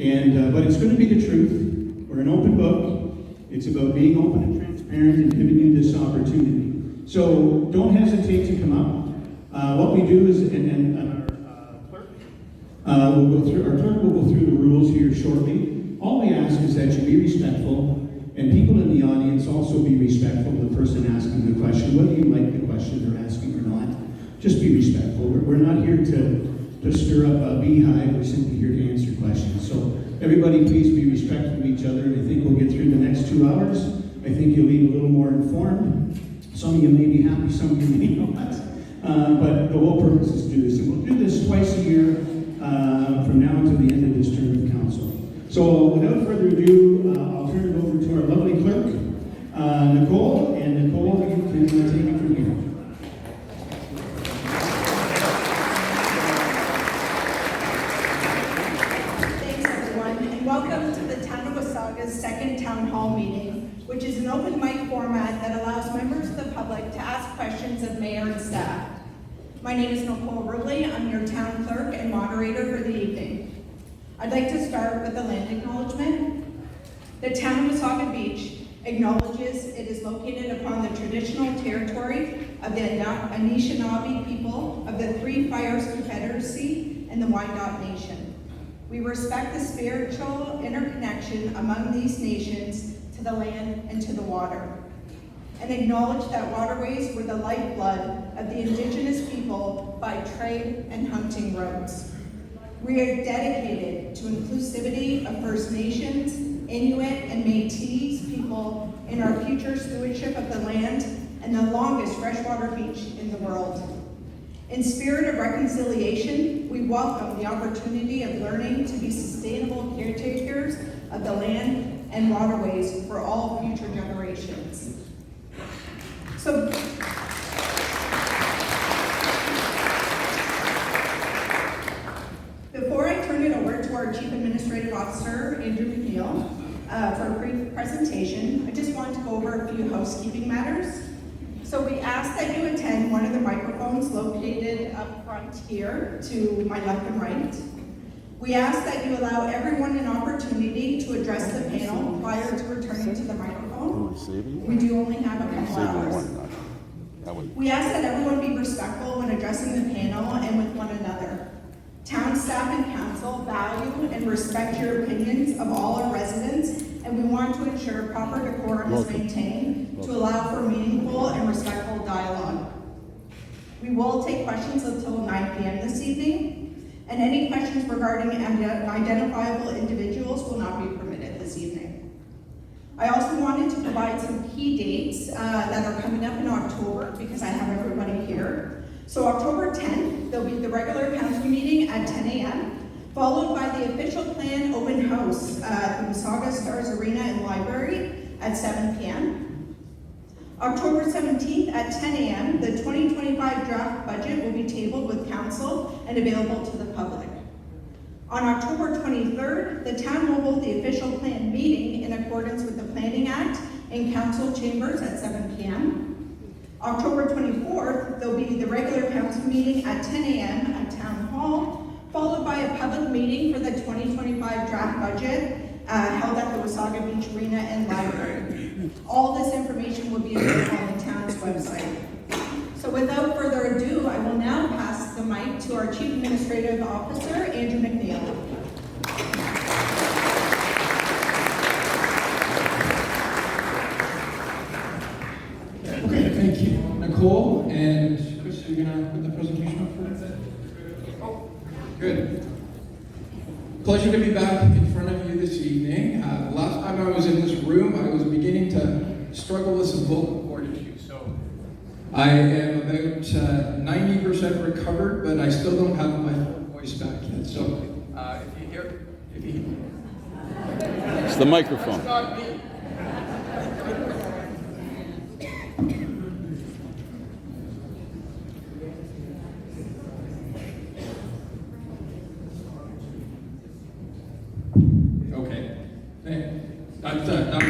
But it's going to be the truth. We're an open book. It's about being open and transparent and giving you this opportunity. So don't hesitate to come up. What we do is, and our clerk will go through the rules here shortly. All we ask is that you be respectful, and people in the audience also be respectful of the person asking the question, whether you like the question they're asking or not. Just be respectful. We're not here to stir up a beehive. We're simply here to answer questions. So everybody please be respectful of each other, and I think we'll get through the next 2 hours. I think you'll leave a little more informed. Some of you may be happy, some of you may not. But the whole purpose is to do this. And we'll do this twice a year from now until the end of this term of council. So without further ado, I'll turn it over to our lovely clerk, Nicole. And Nicole, you can take it from here. Thanks everyone, and welcome to the Town of Wasaga's second Town Hall meeting, which is an open mic format that allows members of the public to ask questions of mayor and staff. My name is Nicole Ridley. I'm your town clerk and moderator for the evening. I'd like to start with the land acknowledgement. The town of Wasaga Beach acknowledges it is located upon the traditional territory of the Anishinaabe people of the Three Fires Confederacy and the Wyandot Nation. We respect the spiritual interconnection among these nations to the land and to the water, and acknowledge that waterways were the lifeblood of the indigenous people by trade and hunting routes. We are dedicated to inclusivity of First Nations, Inuit, and Métis people in our future stewardship of the land and the longest freshwater beach in the world. In spirit of reconciliation, we welcome the opportunity of learning to be sustainable caretakers of the land and waterways for all future generations. So, before I turn it over to our Chief Administrative Officer, Andrew McNeil, for a brief presentation, I just wanted to go over a few housekeeping matters. So we ask that you attend one of the microphones located up front here to my left and right. We ask that you allow everyone an opportunity to address the panel prior to returning to the microphone. We do only have a couple hours. We ask that everyone be respectful when addressing the panel and with one another. Town staff and council value and respect your opinions of all our residents, and we want to ensure proper decorum is maintained to allow for meaningful and respectful dialogue. We will take questions until 9 p.m. this evening, and any questions regarding identifiable individuals will not be permitted this evening. I also wanted to provide some key dates that are coming up in October because I have everybody here. So October 10th, there'll be the regular council meeting at 10 a.m., followed by the official plan open house at the Wasaga Stars Arena and Library at 7 p.m. October 17th at 10 a.m., the 2025 draft budget will be tabled with council and available to the public. On October 23rd, the town will hold the official plan meeting in accordance with the Planning Act in council chambers at 7 p.m. October 24th, there'll be the regular council meeting at 10 a.m. at Town Hall, followed by a public meeting for the 2025 draft budget held at the Wasaga Beach Arena and Library. All this information will be available on the town's website. So without further ado, I will now pass the mic to our Chief Administrative Officer, Andrew McNeil. Okay, thank you, Nicole. And Chris, are you going to put the presentation up for us? Oh, good. Pleasure to be back in front of you this evening. Last time I was in this room, I was beginning to struggle with some vocal cord issues. So I am about 90% recovered, but I still don't have my voice back yet. So if you hear, it's the microphone. It's not me.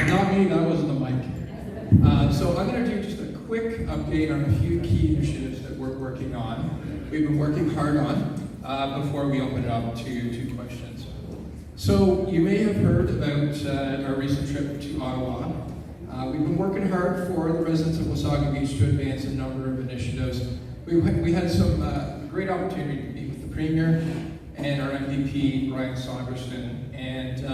Not me, that wasn't the mic. So I'm going to do just a quick update on a few key initiatives that we're working on. We've been working hard on before we open it up to questions. So you may have heard about our recent trip to Ottawa. We've been working hard for the residents of Wasaga Beach to advance a number of initiatives. We had some great opportunity to meet with the Premier and our MVP, Ryan Saunderson, and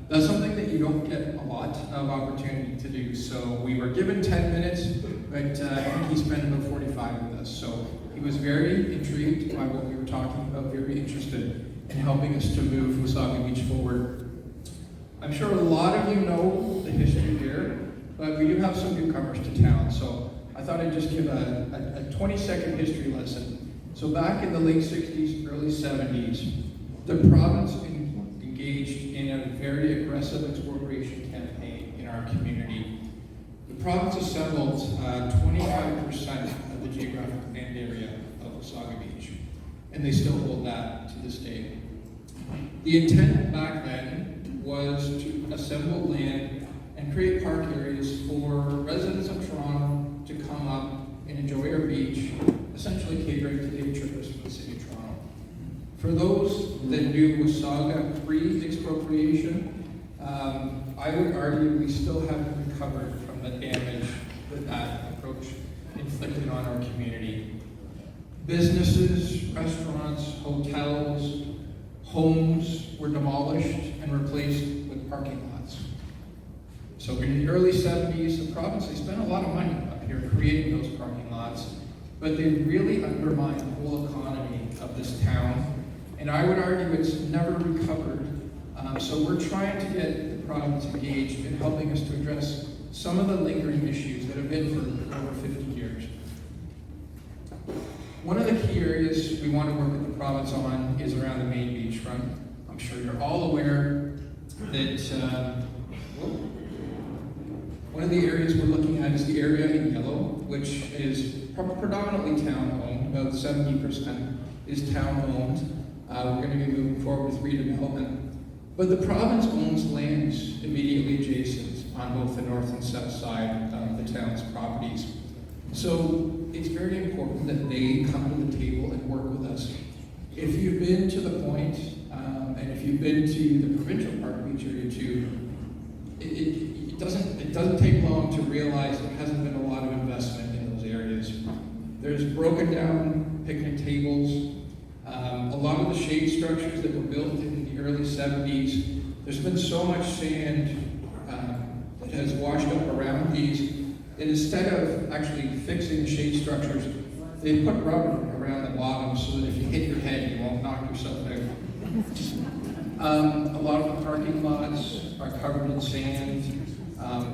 that's something that you don't get a lot of opportunity to do. So we were given 10 minutes, but I think he spent about 45 with us. So he was very intrigued by what we were talking about, very interested in helping us to move Wasaga Beach forward. I'm sure a lot of you know the history here, but we do have some newcomers to town, so I thought I'd just give a 20-second history lesson. So back in the late 60s, early 70s, the province engaged in a very aggressive expropriation campaign in our community. The province assembled 25% of the geographic land area of Wasaga Beach, and they still hold that to this day. The intent back then was to assemble land and create park areas for residents of Toronto to come up and enjoy our beach, essentially catering to day trippers from the city of Toronto. For those that knew Wasaga pre-expropriation, I would argue we still haven't recovered from the damage that that approach inflicted on our community. Businesses, restaurants, hotels, homes were demolished and replaced with parking lots. So in the early 70s, the province, they spent a lot of money up here creating those parking lots, but they really undermined the whole economy of this town. And I would argue it's never recovered. So we're trying to get the province engaged in helping us to address some of the lingering issues that have been for over 50 years. One of the key areas we want to work with the province on is around the main beachfront. I'm sure you're all aware that one of the areas we're looking at is the area in yellow, which is predominantly town-owned. About 70% is town-owned. We're going to be moving forward with redevelopment. But the province owns lands immediately adjacent on both the north and south side of the town's properties. So it's very important that they come to the table and work with us. If you've been to the point, and if you've been to the provincial park beach area too, it doesn't take long to realize there hasn't been a lot of investment in those areas. There's broken down picnic tables. A lot of the shade structures that were built in the early 70s, there's been so much sand that has washed up around these that instead of actually fixing the shade structures, they put rubber around the bottom so that if you hit your head, you won't knock yourself out. A lot of the parking lots are covered in sand.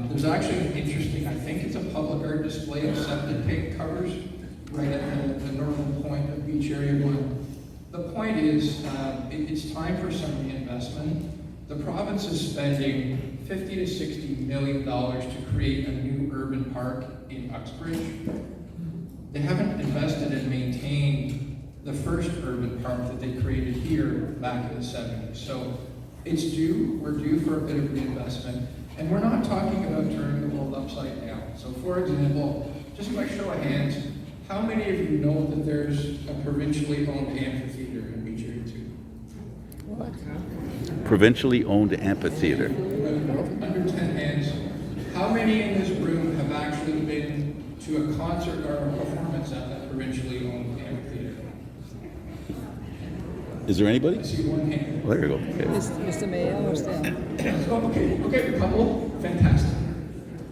There's actually an interesting, I think it's a public art display of septic tank covers right at the northern point of Beach Area 1. The point is, it's time for some reinvestment. The province is spending $50 to $60 million to create a new urban park in Uxbridge. They haven't invested and maintained the first urban park that they created here back in the 70s. So it's due, we're due for a bit of reinvestment. And we're not talking about turning the world upside down. So for example, just by show of hands, how many of you know that there's a provincially owned amphitheater in Beach Area 2? Provincially owned amphitheater. Under 10 hands. How many in this room have actually been to a concert or a performance at that provincially owned amphitheater? Is there anybody? I see one hand. Well, there you go. Okay. Mr. Mayor or Stan? Oh, okay, a couple. Fantastic.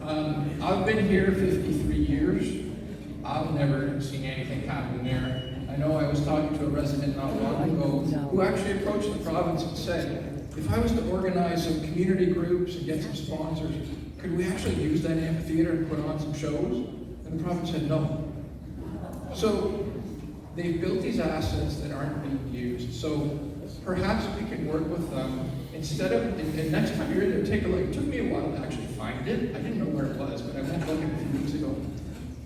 I've been here 53 years. I've never seen anything happen there. I know I was talking to a resident not long ago who actually approached the province and said, if I was to organize some community groups and get some sponsors, could we actually use that amphitheater and put on some shows? And the province said no. So they've built these assets that aren't being used. So perhaps we can work with them instead of, and next time you're in there, take a look. It took me a while to actually find it. I didn't know where it was, but I went looking a few weeks ago.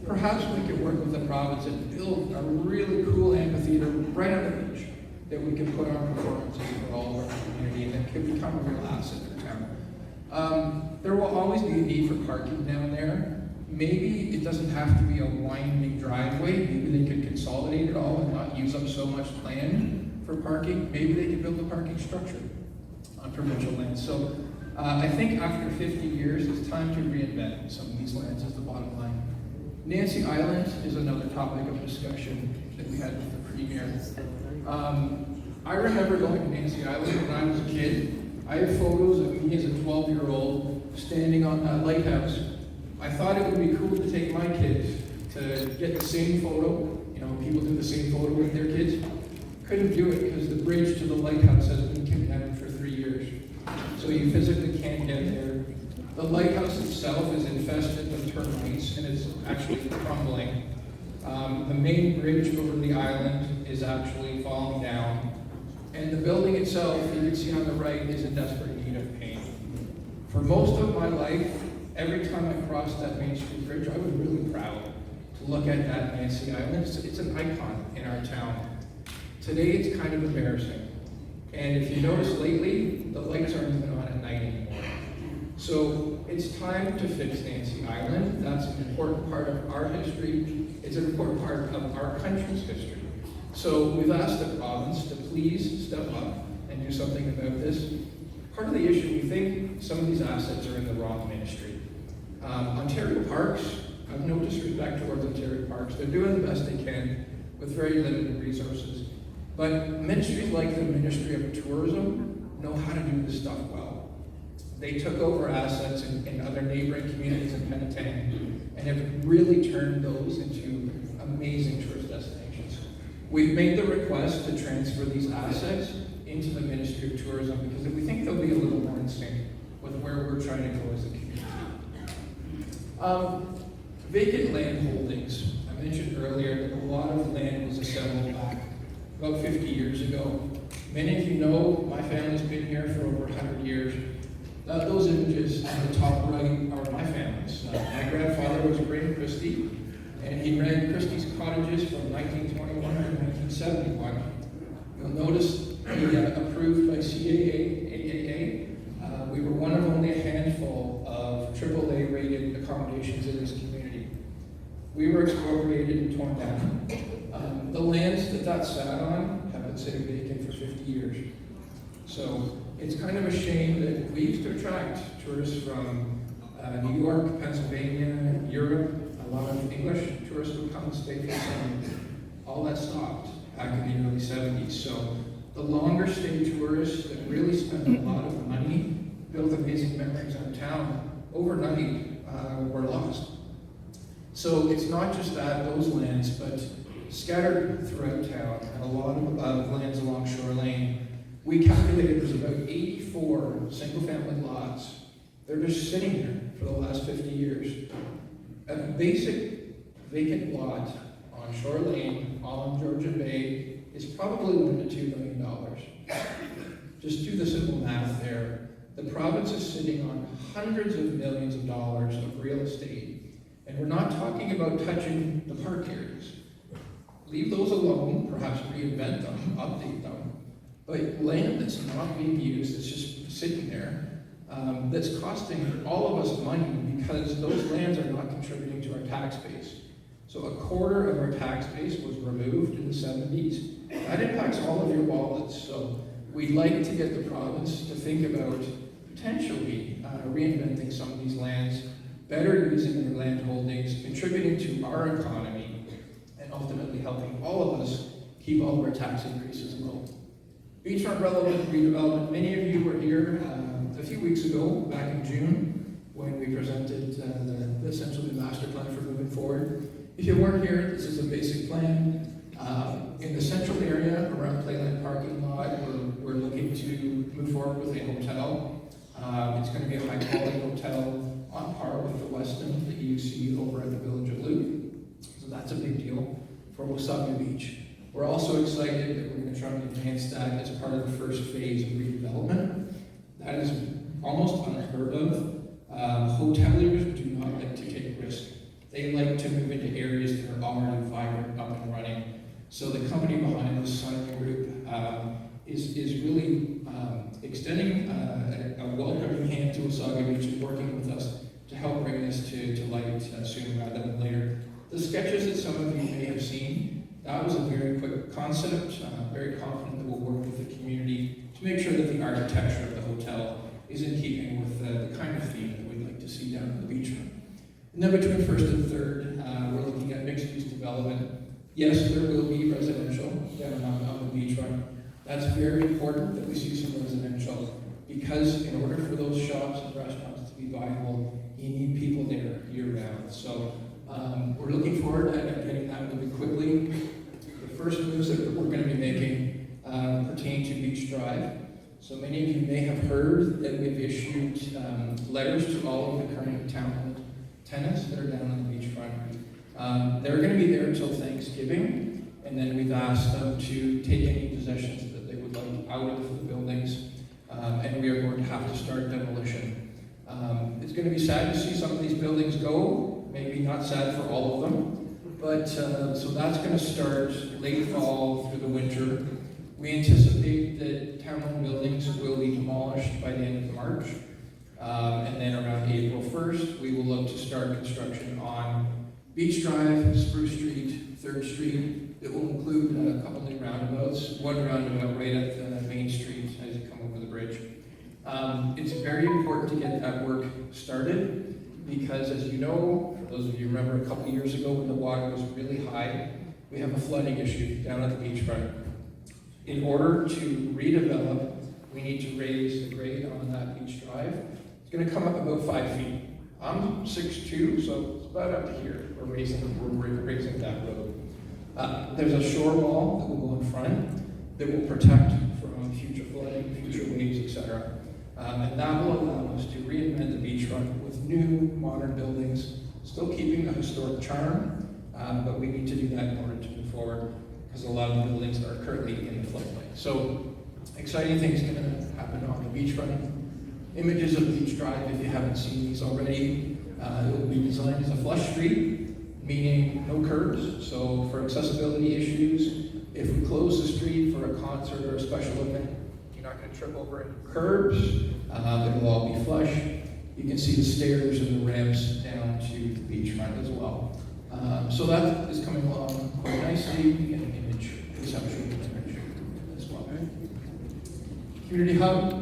Perhaps we could work with the province and build a really cool amphitheater right on the beach that we can put on performances for all of our community and that could become a real asset for town. There will always be a need for parking down there. Maybe it doesn't have to be a winding driveway. Maybe they could consolidate it all and not use up so much land for parking. Maybe they could build a parking structure. on provincial lands. So I think after 50 years, it's time to reinvent some of these lands is the bottom line. Nancy Island is another topic of discussion that we had with the Premier. I remember going to Nancy Island when I was a kid. I have photos of me as a 12-year-old standing on that lighthouse. I thought it would be cool to take my kids to get the same photo. You know, people do the same photo with their kids. Couldn't do it because the bridge to the lighthouse has been condemned for 3 years. So you physically can't get there. The lighthouse itself is infested with termites and is actually crumbling. The main bridge over the island is actually falling down. And the building itself, you can see on the right, is in desperate need of paint. For most of my life, every time I crossed that Main Street Bridge, I was really proud to look at that Nancy Island. It's an icon in our town. Today, it's kind of embarrassing. And if you notice lately, the lights aren't even on at night anymore. So it's time to fix Nancy Island. That's an important part of our history. It's an important part of our country's history. So we've asked the province to please step up and do something about this. Part of the issue, we think some of these assets are in the wrong ministry. Ontario Parks, I have no disrespect towards Ontario Parks. They're doing the best they can with very limited resources. But ministries like the Ministry of Tourism know how to do this stuff well. They took over assets in other neighboring communities in Penetang and have really turned those into amazing tourist destinations. We've made the request to transfer these assets into the Ministry of Tourism because we think they'll be a little more in sync with where we're trying to go as a community. Vacant land holdings. I mentioned earlier that a lot of land was assembled back about 50 years ago. Many of you know my family's been here for over 100 years. Those images on the top right are my family's. My grandfather was Graham Christie, and he ran Christie's Cottages from 1921 to 1971. You'll notice he approved by AAA. We were one of only a handful of AAA rated accommodations in this community. We were expropriated and torn down. The lands that sat on have been sitting vacant for 50 years. So it's kind of a shame that we used to attract tourists from New York, Pennsylvania, Europe. A lot of English tourists would come and stay for the summer. All that stopped back in the early 70s. So the longer stay tourists that really spend a lot of money, build amazing memories in town, overnight were lost. So it's not just those lands, but scattered throughout town, and a lot of lands along Shore Lane. We calculated there's about 84 single-family lots. They're just sitting there for the last 50 years. A basic vacant lot on Shore Lane, along Georgia Bay, is probably $1 to $2 million. Just do the simple math there. The province is sitting on hundreds of millions of dollars of real estate, and we're not talking about touching the park areas. Leave those alone, perhaps reinvent them, update them. But land that's not being used, it's just sitting there, that's costing all of us money because those lands are not contributing to our tax base. So a quarter of our tax base was removed in the 70s. That impacts all of your wallets. So we'd like to get the province to think about potentially reinventing some of these lands, better using their land holdings, contributing to our economy, and ultimately helping all of us keep all of our tax increases low. Beachfront relevant redevelopment. Many of you were here a few weeks ago, back in June, when we presented the essentially master plan for moving forward. If you weren't here, this is a basic plan. In the central area around Playland parking lot, we're looking to move forward with a hotel. It's going to be a high-quality hotel on par with the Westin that you see over at the Village of Loop. So that's a big deal for Wasaga Beach. We're also excited that we're going to try to enhance that as part of the first phase of redevelopment. That is almost unheard of. Hoteliers do not like to take risks. They like to move into areas that are already vibrant, up and running. So the company behind this, Sun Group, is really extending a welcoming hand to Wasaga Beach and working with us to help bring this to light sooner rather than later. The sketches that some of you may have seen, that was a very quick concept. Very confident that we'll work with the community to make sure that the architecture of the hotel is in keeping with the kind of theme that we'd like to see down at the beachfront. And then between first and third, we're looking at mixed-use development. Yes, there will be residential down on the beachfront. That's very important that we see some residential, because in order for those shops and restaurants to be viable, you need people there year-round. So we're looking forward to getting that moving quickly. The first moves that we're going to be making pertain to Beach Drive. So many of you may have heard that we've issued letters to all of the current town tenants that are down on the beachfront. They're going to be there until Thanksgiving, and then we've asked them to take any possessions that they would like out of the buildings, and we are going to have to start demolition. It's going to be sad to see some of these buildings go, maybe not sad for all of them, but so that's going to start late fall through the winter. We anticipate that town-owned buildings will be demolished by the end of March, and then around April 1st, we will look to start construction on Beach Drive, Spruce Street, 3rd Street. It will include a couple new roundabouts, one roundabout right at Main Street as you come over the bridge. It's very important to get that work started because, as you know, for those of you who remember a couple years ago when the water was really high, we have a flooding issue down at the beachfront. In order to redevelop, we need to raise the grade on that beach drive. It's going to come up about 5 feet. I'm 6'2", so it's about up to here. We're raising that road. There's a shore wall that will go in front that will protect from future flooding, future waves, etc. And that will allow us to reinvent the beachfront with new modern buildings, still keeping the historic charm, but we need to do that in order to move forward, because a lot of the buildings are currently in the floodplain. So, exciting things going to happen on the beachfront. Images of Beach Drive, if you haven't seen these already, it will be designed as a flush street, meaning no curbs. So for accessibility issues, if we close the street for a concert or a special event, you're not going to trip over any curbs. It'll all be flush. You can see the stairs and the ramps down to the beachfront as well. So that is coming along quite nicely. We get an image, conceptual image as well. Community Hub,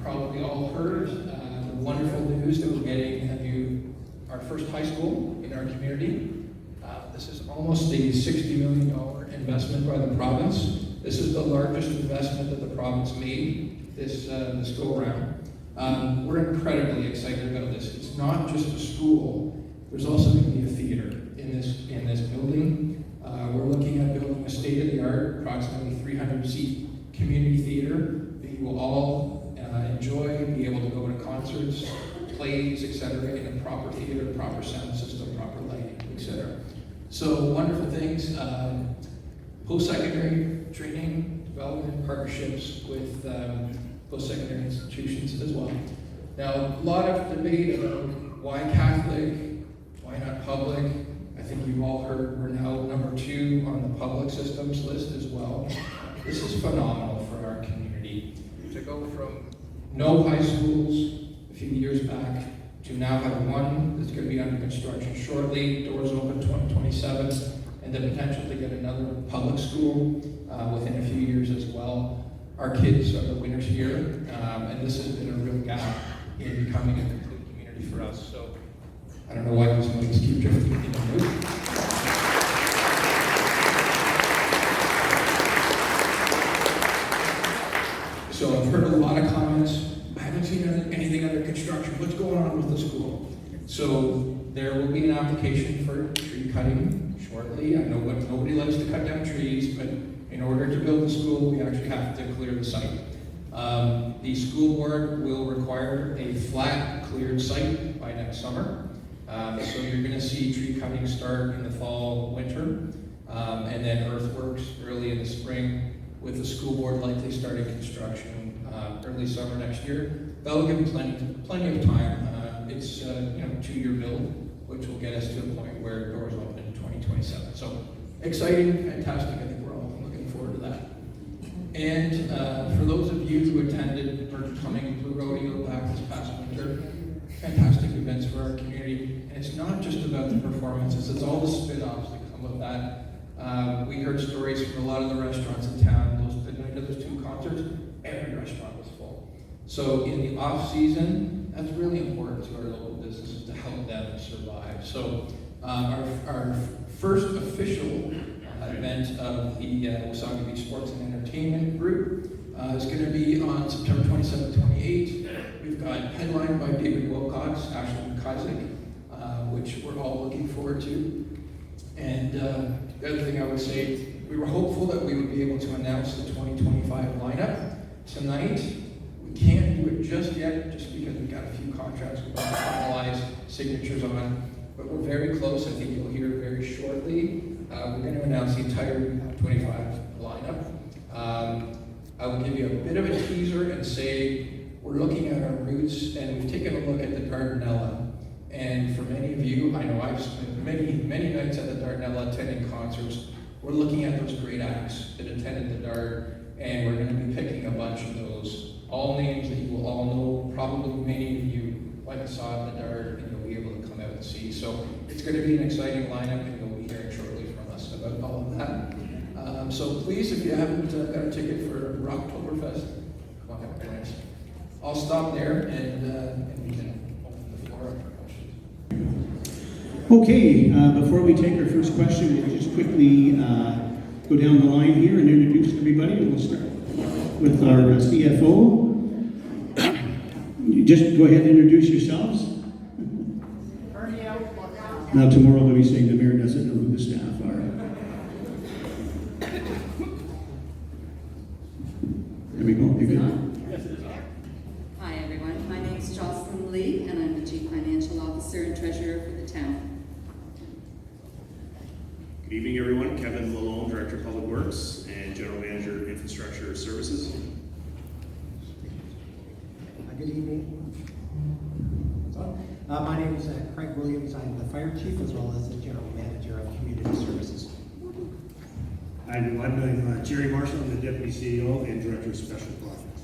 probably all heard the wonderful news that we're getting our first high school in our community. This is almost a $60 million investment by the province. This is the largest investment that the province made this go around. We're incredibly excited about this. It's not just a school. There's also going to be a theater in this building. We're looking at building a state-of-the-art, approximately 300-seat community theater that you will all enjoy, be able to go to concerts, plays, etc., in a proper theater, proper sound system, proper lighting, etc. So wonderful things. Post-secondary training, development, partnerships with post-secondary institutions as well. Now, a lot of debate about why Catholic, why not public. I think you've all heard we're now number 2 on the public systems list as well. This is phenomenal for our community. To go from no high schools a few years back to now have one that's going to be under construction shortly, doors open 2027, and the potential to get another public school within a few years as well. Our kids are the winners here, and this has been a real gap in becoming a complete community for us. So I don't know why those mics keep drifting in and out. So I've heard a lot of comments. I haven't seen anything under construction. What's going on with the school? So there will be an application for tree cutting shortly. I know nobody likes to cut down trees, but in order to build the school, we actually have to clear the site. The school board will require a flat, cleared site by next summer. So you're going to see tree cutting start in the fall, winter, and then earthworks early in the spring, with the school board likely starting construction early summer next year. That'll give them plenty of time. It's a 2-year build, which will get us to a point where doors open in 2027. So exciting, fantastic. I think we're all looking forward to that. And for those of you who attended Merchant Cumming Blue Rodeo back this past winter, fantastic events for our community. And it's not just about the performances, it's all the spin-offs that come with that. We heard stories from a lot of the restaurants in town, the night of those 2 concerts. restaurant was full. So in the off season, that's really important to our local businesses to help them survive. So our first official event of the Wasaga Beach Sports and Entertainment Group is going to be on September 27th, 28th. We've got headlined by David Wilcox, Ashley McIsaac, which we're all looking forward to. And the other thing I would say, we were hopeful that we would be able to announce the 2025 lineup tonight. We can't do it just yet, just because we've got a few contracts we've got to finalize signatures on, but we're very close. I think you'll hear very shortly. We're going to announce the entire 25 lineup. I will give you a bit of a teaser and say we're looking at our roots, and we've taken a look at the Dardanella. And for many of you, I know I've spent many nights at the Dardanella attending concerts. We're looking at those great acts that attended the Dart, and we're going to be picking a bunch of those. All names that you will all know, probably many of you like saw at the Dart, and you'll be able to come out and see. So it's going to be an exciting lineup, and you'll be hearing shortly from us about all of that. So please, if you haven't got a ticket for Rocktoberfest, come on out, guys. I'll stop there, and we can open the floor up for questions. Okay, before we take our first question, we'll just quickly go down the line here and introduce everybody. We'll start with our CFO. You just go ahead and introduce yourselves. Now tomorrow they'll be saying the mayor doesn't know who the staff are. There we go. You're good. Hi, everyone. My name is Jocelyn Lee, and I'm the Chief Financial Officer and Treasurer for the town. Good evening, everyone. Kevin Lalone, Director of Public Works and General Manager, Infrastructure Services. Good evening. My name is Craig Williams. I'm the Fire Chief as well as the General Manager of Community Services. I'm Jerry Marshall. I'm the Deputy CEO and Director of Special Projects.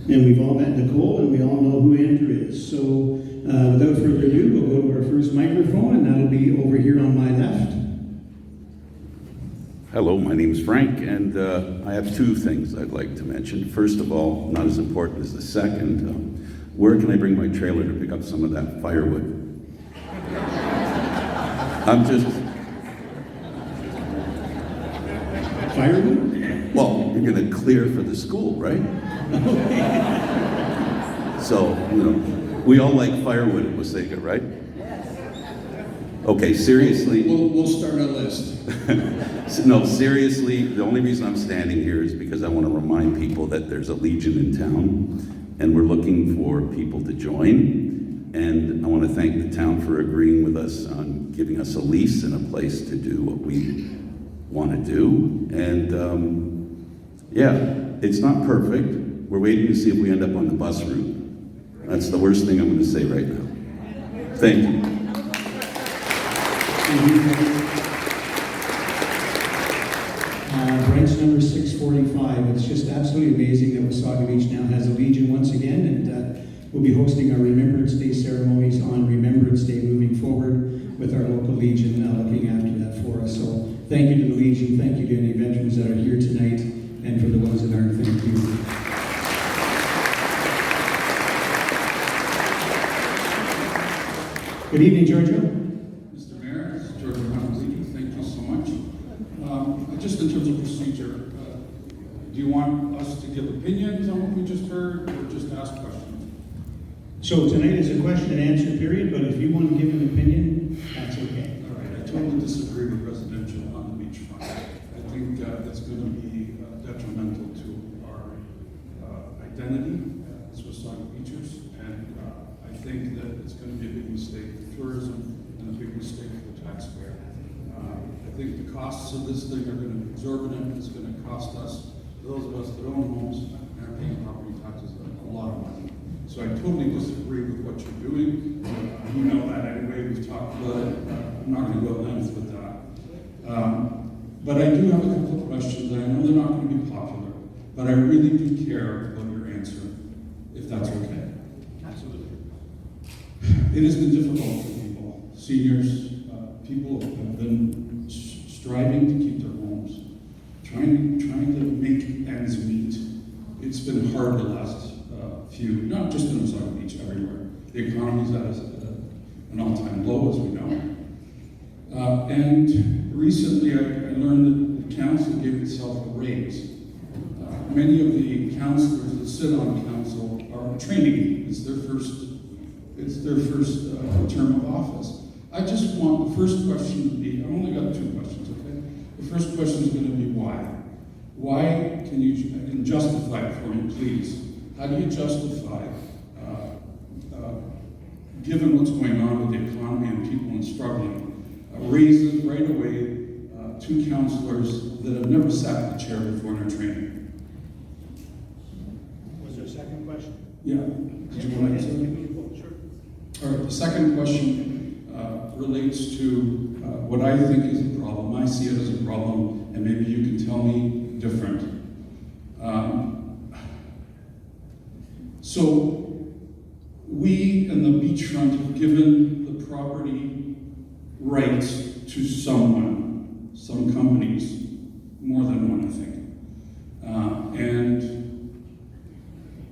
And we've all met Nicole, and we all know who Andrew is. So without further ado, we'll go to our first microphone, and that'll be over here on my left. Hello, my name is Frank, and I have two things I'd like to mention. First of all, not as important as the second, where can I bring my trailer to pick up some of that firewood? I'm just... Firewood? Well, you're going to clear for the school, right? So, we all like firewood at Wasaga, right? Okay, seriously. We'll start a list. No, seriously, the only reason I'm standing here is because I want to remind people that there's a Legion in town, and we're looking for people to join. And I want to thank the town for agreeing with us on giving us a lease and a place to do what we want to do. And yeah, it's not perfect. We're waiting to see if we end up on the bus route. That's the worst thing I'm going to say right now. Thank you. Bryce number 645. It's just absolutely amazing that Wasaga Beach now has a Legion once again, and we'll be hosting our Remembrance Day ceremonies on Remembrance Day moving forward with our local Legion looking after that for us. So thank you to the Legion, thank you to any veterans that are here tonight, and for the ones that aren't, thank you. Good evening, Giorgio. Mr. Mayor, this is George Legion. Thank you so much. Just in terms of procedure, do you want us to give opinions on what we just heard, or just ask questions? So tonight is a question and answer period, but if you want to give an opinion, that's okay. All right, I totally disagree with residential on the beachfront. I think it's going to be detrimental to our identity as Wasaga Beachers, and I think that it's going to be a big mistake for tourism and a big mistake for the taxpayer. I think the costs of this thing are going to be exorbitant. It's going to cost us, those of us that own homes and are paying property taxes, a lot of money. So I totally disagree with what you're doing. You know that anyway. We've talked about it. I'm not going to go at length with that. But I do have a couple of questions. I know they're not going to be popular, but I really do care about your answer, if that's okay. Absolutely. It has been difficult for people, seniors, people who have been striving to keep their homes trying to make ends meet. It's been hard the last not just in Wasaga Beach, everywhere. The economy's at an all-time low, as we know. And recently I learned that the council gave itself a raise. Many of the councillors that sit on council are training. It's their first term of office. I just want the first question to be, I've only got 2 questions, okay? The first question is going to be why? Why can you justify it for me, please? How do you justify, given what's going on with the economy and people struggling, raises right away 2 councillors that have never sat in a chair before in their training? Was there a second question? Yeah. Did you want to answer? Sure. All right. The second question relates to what I think is a problem. I see it as a problem, and maybe you can tell me different. So we in the beachfront have given the property rights to someone, some companies, more than one, I think. And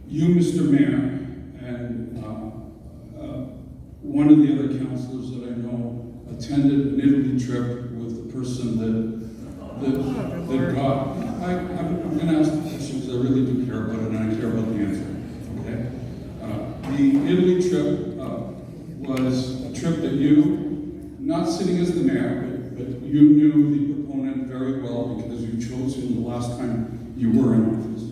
you, Mr. Mayor, and one of the other councillors that I know attended an Italy trip with the person that got. I'm going to ask the question because I really do care about it and I care about the answer. Okay. The Italy trip was a trip that you, not sitting as the mayor, but you knew the proponent very well because you chose him the last time you were in office.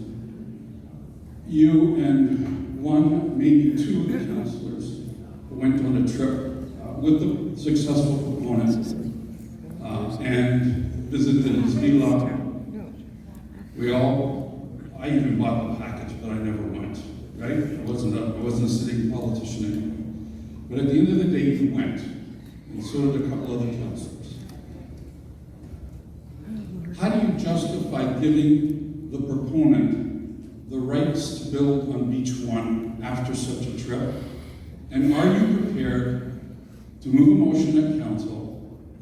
You and one, maybe 2 of the councillors went on a trip with the successful proponent and visited his villa. I even bought the package, but I never went, right? I wasn't a sitting politician anymore. But at the end of the day, he went, and so did a couple other councillors. How do you justify giving the proponent the rights to build on Beach 1 after such a trip? And are you prepared to move a motion at council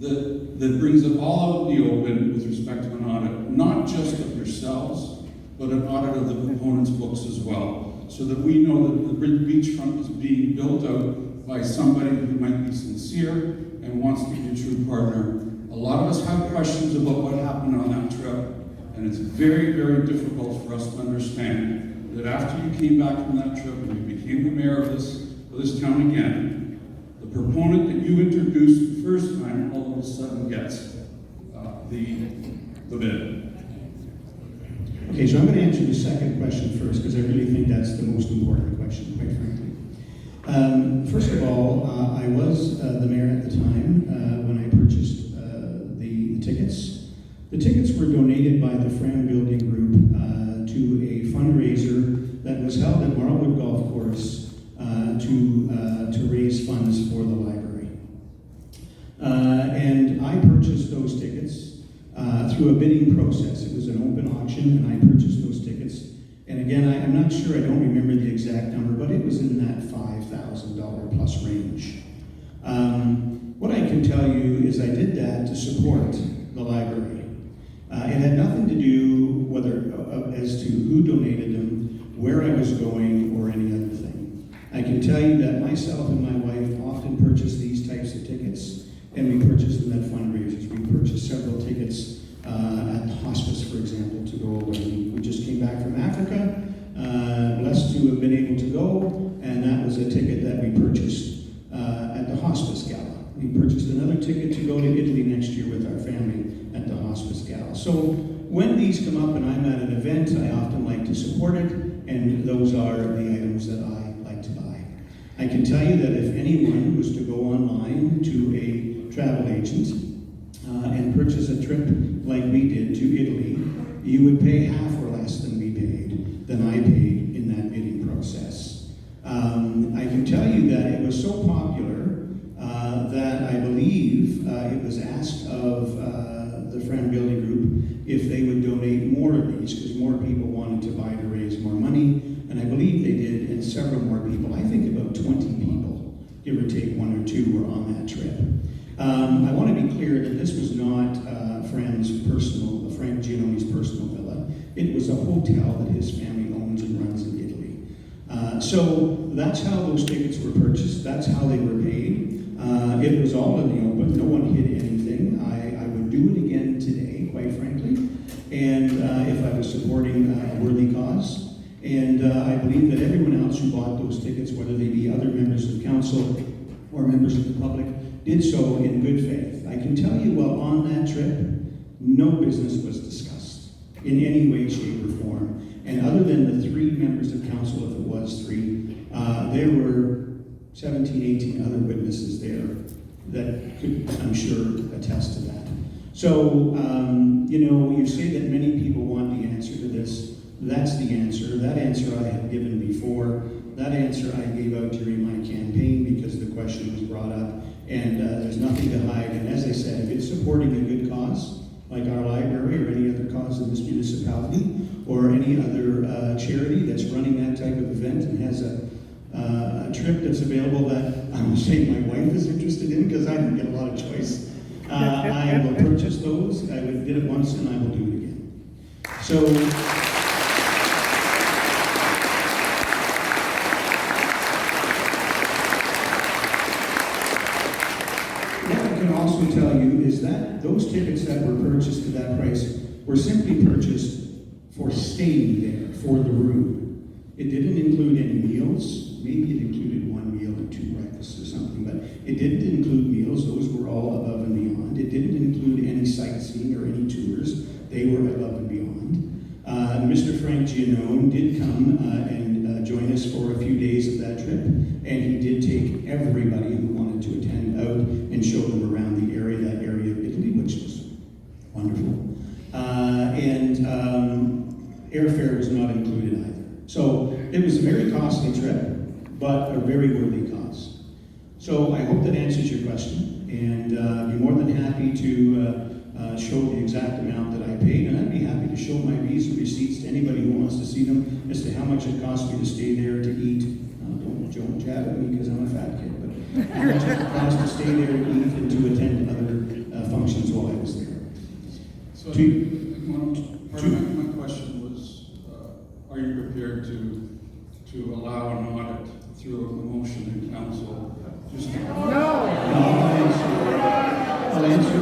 that brings it all out in the open with respect to an audit, not just of yourselves, but an audit of the proponent's books as well, so that we know that the beachfront is being built out by somebody who might be sincere and wants to be a true partner. A lot of us have questions about what happened on that trip, and it's very, very difficult for us to understand that after you came back from that trip and you became the mayor of this town again, the proponent that you introduced the first time all of a sudden gets the bid. Okay, so I'm going to answer the second question first because I really think that's the most important question, quite frankly. First of all, I was the mayor at the time when I purchased the tickets. The tickets were donated by the Fram Building Group to a fundraiser that was held at Marlwood Golf Course to raise funds for the library. And I purchased those tickets through a bidding process. It was an open auction, and I purchased those tickets. And again, I'm not sure, I don't remember the exact number, but it was in that $5,000 plus range. What I can tell you is I did that to support the library. It had nothing to do as to who donated them, where I was going, or any other thing. I can tell you that myself and my wife often purchase these types of tickets, and we purchase them at fundraisers. We purchased several tickets at the hospice, for example, to go away. We just came back from Africa, blessed to have been able to go, and that was a ticket that we purchased at the hospice gala. We purchased another ticket to go to Italy next year with our family at the hospice gala. So when these come up and I'm at an event, I often like to support it, and those are the items that I like to buy. I can tell you that if anyone was to go online to a travel agent and purchase a trip like we did to Italy, you would pay half or less than I paid in that bidding process. I can tell you that it was so popular that I believe it was asked of the Fram Building Group if they would donate more of these, because more people wanted to buy to raise more money, and I believe they did, and several more people. I think about 20 people, give or take 1 or 2, were on that trip. I want to be clear that this was not Fram's Frank Gianoni's personal villa. It was a hotel that his family owns and runs in Italy. So that's how those tickets were purchased. That's how they were paid. It was all in the open. No one hid anything. I would do it again today, quite frankly, and if I was supporting a worthy cause. And I believe that everyone else who bought those tickets, whether they be other members of council or members of the public, did so in good faith. I can tell you, while on that trip, no business was discussed in any way, shape, or form. And other than the 3 members of council, if it was 3, there were 17, 18 other witnesses there that could, I'm sure, attest to that. So, you say that many people want the answer to this. That's the answer. That answer I have given before. That answer I gave out during my campaign because the question was brought up, and there's nothing to hide. And as I said, if it's supporting a good cause, like our library or any other cause in this municipality, or any other charity that's running that type of event and has a trip that's available that I'm saying my wife is interested in because I didn't get a lot of choice, I will purchase those. I did it once and I will do it again. So, also tell you is that those tickets that were purchased at that price were simply purchased for staying there, for the room. It didn't include any meals. Maybe it included 1 meal and 2 breakfasts or something, but it didn't include meals. Those were all above and beyond. It didn't include any sightseeing or any tours. They were above and beyond. Mr. Frank Gianone did come and join us for a few days of that trip, and he did take everybody who wanted to attend out and show them around the area, that area of Italy, which was wonderful. Airfare was not included either. So it was a very costly trip, but a very worthy cause. So I hope that answers your question, and I'd be more than happy to show the exact amount that I paid, and I'd be happy to show my visa receipts to anybody who wants to see them as to how much it cost me to stay there to eat. Don't jab at me because I'm a fat kid, but how much it cost to stay there to eat and to attend other functions while I was there. So my question was, are you prepared to allow an audit through a motion in council? I'll answer.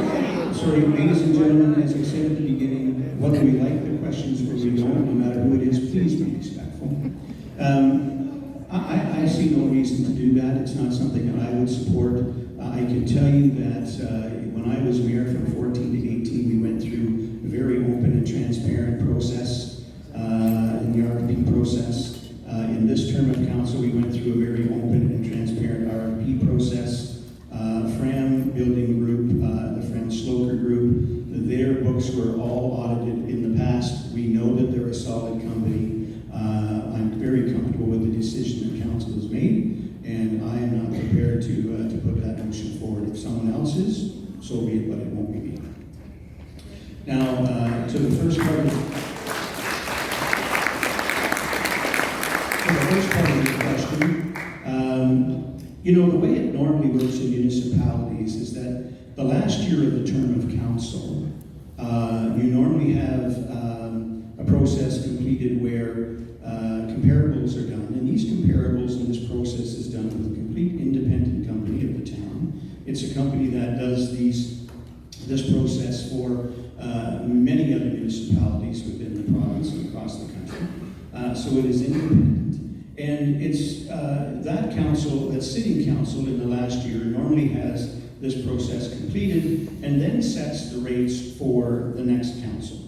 Sorry, ladies and gentlemen, as I said at the beginning, whether we like the questions or we don't, no matter who it is, please be respectful. I see no reason to do that. It's not something that I would support. I can tell you that when I was mayor from 14 to 18, we went through a very open and transparent process in the RFP process. In this term of council, we went through a very open and transparent RFP process. Fram Building Group, the Fram Sloker Group, their books were all audited in the past. We know that they're a solid company. I'm very comfortable with the decision that council has made, and I am not prepared to put that motion forward. If someone else is, so be it, but it won't be me. Now, to the first part of the question, the way it normally works in municipalities is that the last year of the term of council, you normally have a process completed where comparables are done, and these comparables and this process is done with a complete independent company of the town. It's a company that does this process for many other municipalities within the province and across the country. So it is independent. And it's that council, that sitting council in the last year normally has this process completed and then sets the rates for the next council.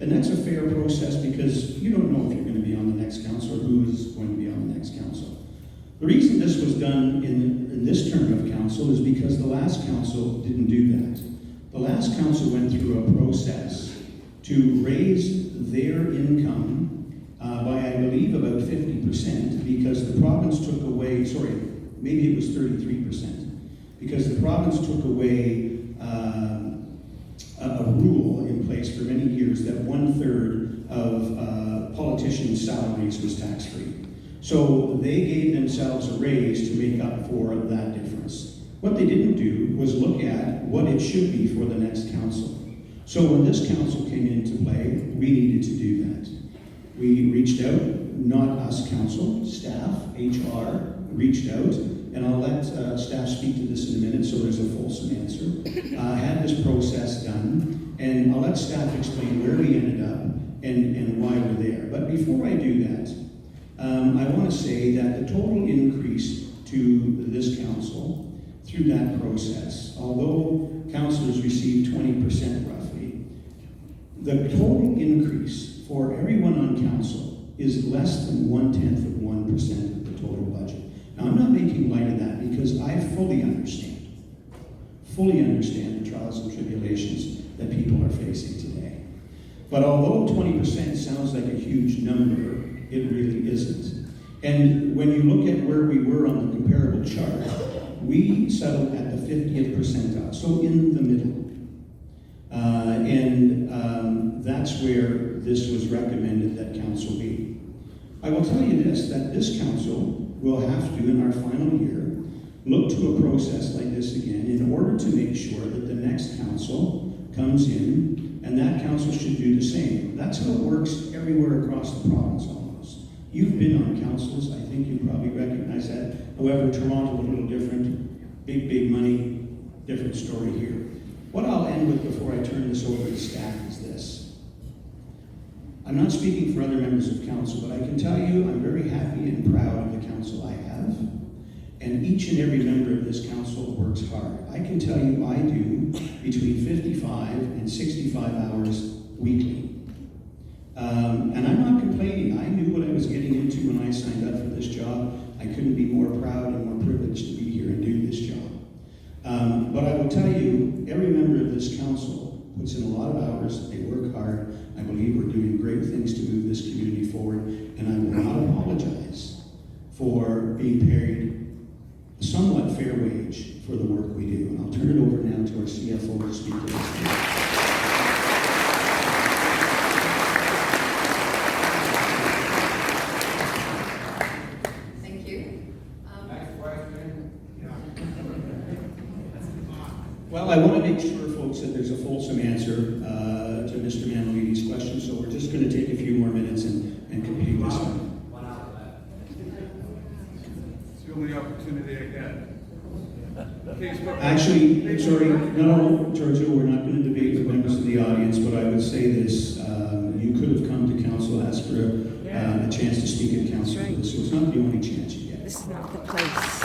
And that's a fair process because you don't know if you're going to be on the next council or who is going to be on the next council. The reason this was done in this term of council is because the last council didn't do that. The last council went through a process to raise their income by, I believe, about 50% because the province took away, maybe it was 33%, because the province took away a rule in place for many years that 1/3 of politicians' salaries was tax-free. So they gave themselves a raise to make up for that difference. What they didn't do was look at what it should be for the next council. So when this council came into play, we needed to do that. We reached out, not us council, staff, HR, reached out, and I'll let staff speak to this in a minute so there's a fulsome answer. Had this process done, and I'll let staff explain where we ended up and why we're there. But before I do that, I want to say that the total increase to this council through that process, although councillors received 20% roughly, the total increase for everyone on council is less than 1/10 of 1% of the total budget. Now, I'm not making light of that because I fully understand the trials and tribulations that people are facing today. But although 20% sounds like a huge number, it really isn't. And when you look at where we were on the comparable chart, we settled at the 50th percentile, so in the middle. That's where this was recommended that council be. I will tell you this, that this council will have to, in our final year, look to a process like this again in order to make sure that the next council comes in, and that council should do the same. That's how it works everywhere across the province almost. You've been on councils, I think you probably recognize that. However, Toronto a little different, big money, different story here. What I'll end with before I turn this over to staff is this. I'm not speaking for other members of council, but I can tell you I'm very happy and proud of the council I have. And each and every member of this council works hard. I can tell you I do between 55 and 65 hours weekly. And I'm not complaining. I knew what I was getting into when I signed up for this job. I couldn't be more proud and more privileged to be here and do this job. But I will tell you, every member of this council puts in a lot of hours. They work hard. I believe we're doing great things to move this community forward. And I will not apologize for being paid a somewhat fair wage for the work we do. And I'll turn it over now to our CFO to speak to us. Well, I want to make sure, folks, that there's a fulsome answer to Mr. Manolidi's question, so we're just going to take a few more minutes and complete this one. It's the only opportunity I had. Actually, sorry, no, Giorgio, we're not going to debate with members of the audience, but I would say this, you could have come to council, asked for a chance to speak at council for this, so it's not the only chance you get. This is not the place.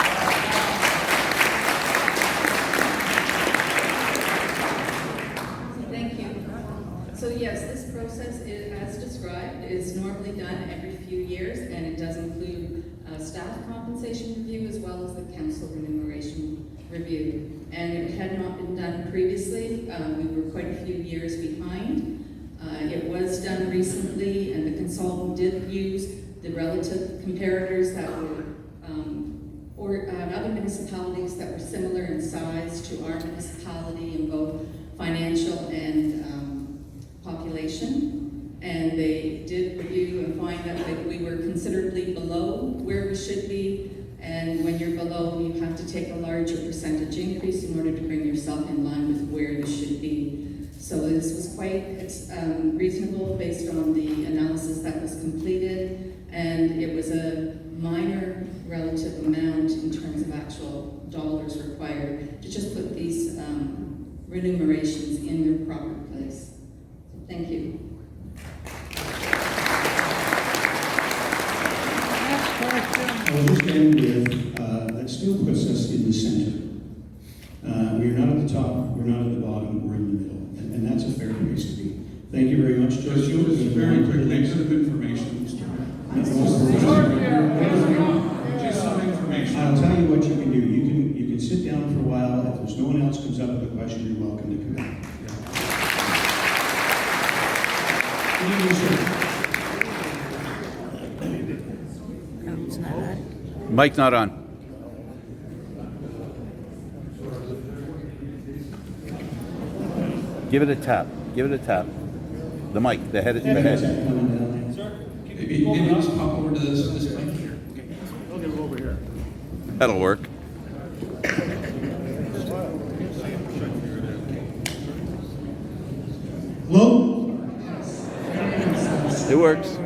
So yes, this process, as described, is normally done every few years, and it does include staff compensation review as well as the council remuneration review. And it had not been done previously. We were quite a few years behind. It was done recently, and the consultant did use the relative comparators that were other municipalities that were similar in size to our municipality in both financial and population, and they did review and find that we were considerably below where we should be, and when you're below, you have to take a larger percentage increase in order to bring yourself in line with where you should be. So this was quite reasonable based on the analysis that was completed, and it was a minor relative amount in terms of actual dollars required to just put these remunerations in their proper place. Thank you. I'll just end with, that still puts us in the center. We are not at the top, we're not at the bottom, we're in the middle. And that's a fair place to be. Thank you very much, Giorgio. Just very quick, bit of information, Mr. Just some information. I'll tell you what you can do. You can sit down for a while. If there's no one else comes up with a question, you're welcome to come back. No, it's not on. Mic not on. Give it a tap. Give it a tap. The mic, the head. Maybe just pop over to this mic here. That'll work. works.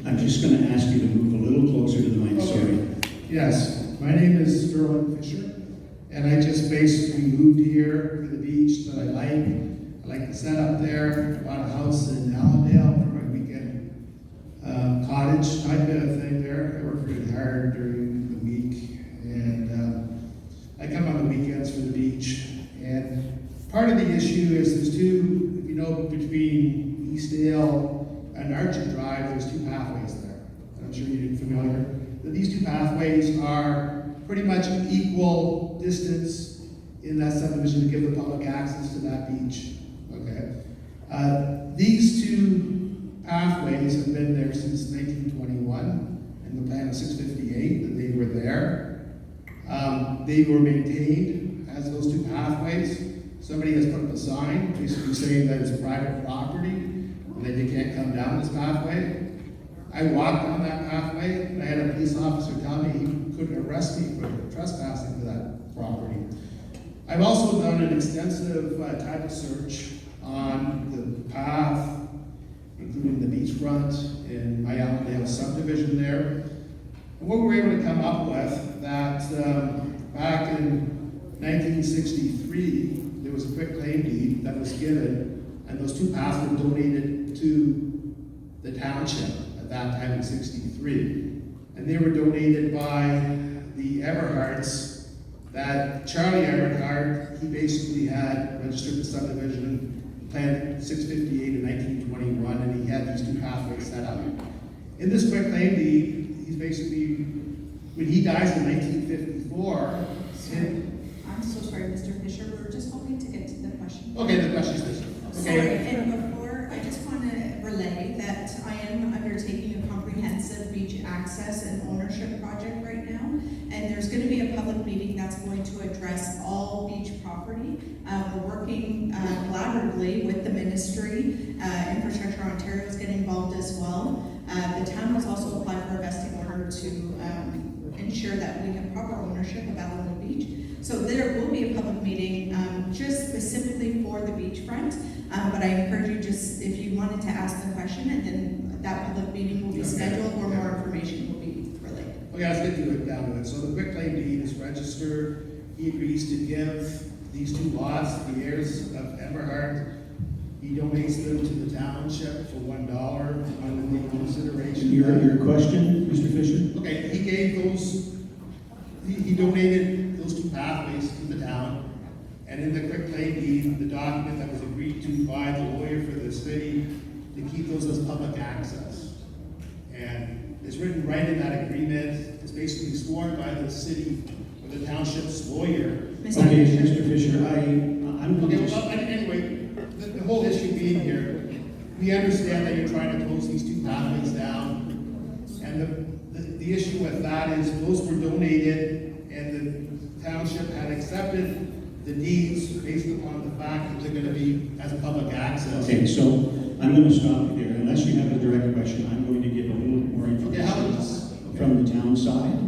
I'm just going to ask you to move a little closer to the mic, sorry. Yes, my name is Sterling Fisher, and I just basically moved here for the beach that I like. I like the setup there. I bought a house in Allendale for my weekend cottage type of thing there. I work pretty hard during the week, and I come on the weekends for the beach. And part of the issue is there's two, if you know, between Eastdale and Archie Drive, there's two pathways there. I'm sure you're familiar. But these two pathways are pretty much equal distance in that subdivision to give the public access to that beach. Okay. These two pathways have been there since 1921, and the plan of 658 that they were there. They were maintained as those two pathways. Somebody has put up a sign basically saying that it's private property and that they can't come down this pathway. I walked down that pathway and I had a police officer tell me he couldn't arrest me for trespassing to that property. I've also done an extensive title search on the path, including the beachfront in my Allendale subdivision there. And what we were able to come up with that back in 1963, there was a quick claim deed that was given, and those two paths were donated to the township at that time in 63. And they were donated by the Everhards. That Charlie Everhard, he basically had registered the subdivision, plan 658 in 1921, and he had these two pathways set up. In this quick claim deed, he's basically, when he dies in 1954, I'm so sorry, Mr. Fisher, we're just hoping to get to the question. okay, the question's this. Sorry, Okay. and before, I just want to relay that I am undertaking a comprehensive beach access and ownership project right now, and there's going to be a public meeting that's going to address all beach property. We're working collaboratively with the ministry. Infrastructure Ontario is getting involved as well. The town has also applied for a vesting order to ensure that we have proper ownership of Alamo Beach. So there will be a public meeting just specifically for the beachfront, but I encourage you just, if you wanted to ask the question, and then that public meeting will be scheduled or more information will be relayed. Okay, let's get to it down to it. So the quick claim deed is registered. He agrees to give these two lots, the heirs of Everhard. He donates them to the township for $1 under the consideration. Your question, Mr. Fisher? Okay, he gave those, he donated those two pathways to the town. And in the quick claim deed, the document that was agreed to by the lawyer for the city to keep those as public access. And it's written right in that agreement. It's basically sworn by the city or the township's lawyer. Okay, Mr. Fisher, I'm going Okay, to... well, anyway, the whole issue being here, we understand that you're trying to close these two pathways down. And the issue with that is those were donated and the township had accepted the deeds based upon the fact that they're going to be as public access. Okay, so I'm going to stop you there. Unless you have a direct question, I'm going to give a little more information from the town side.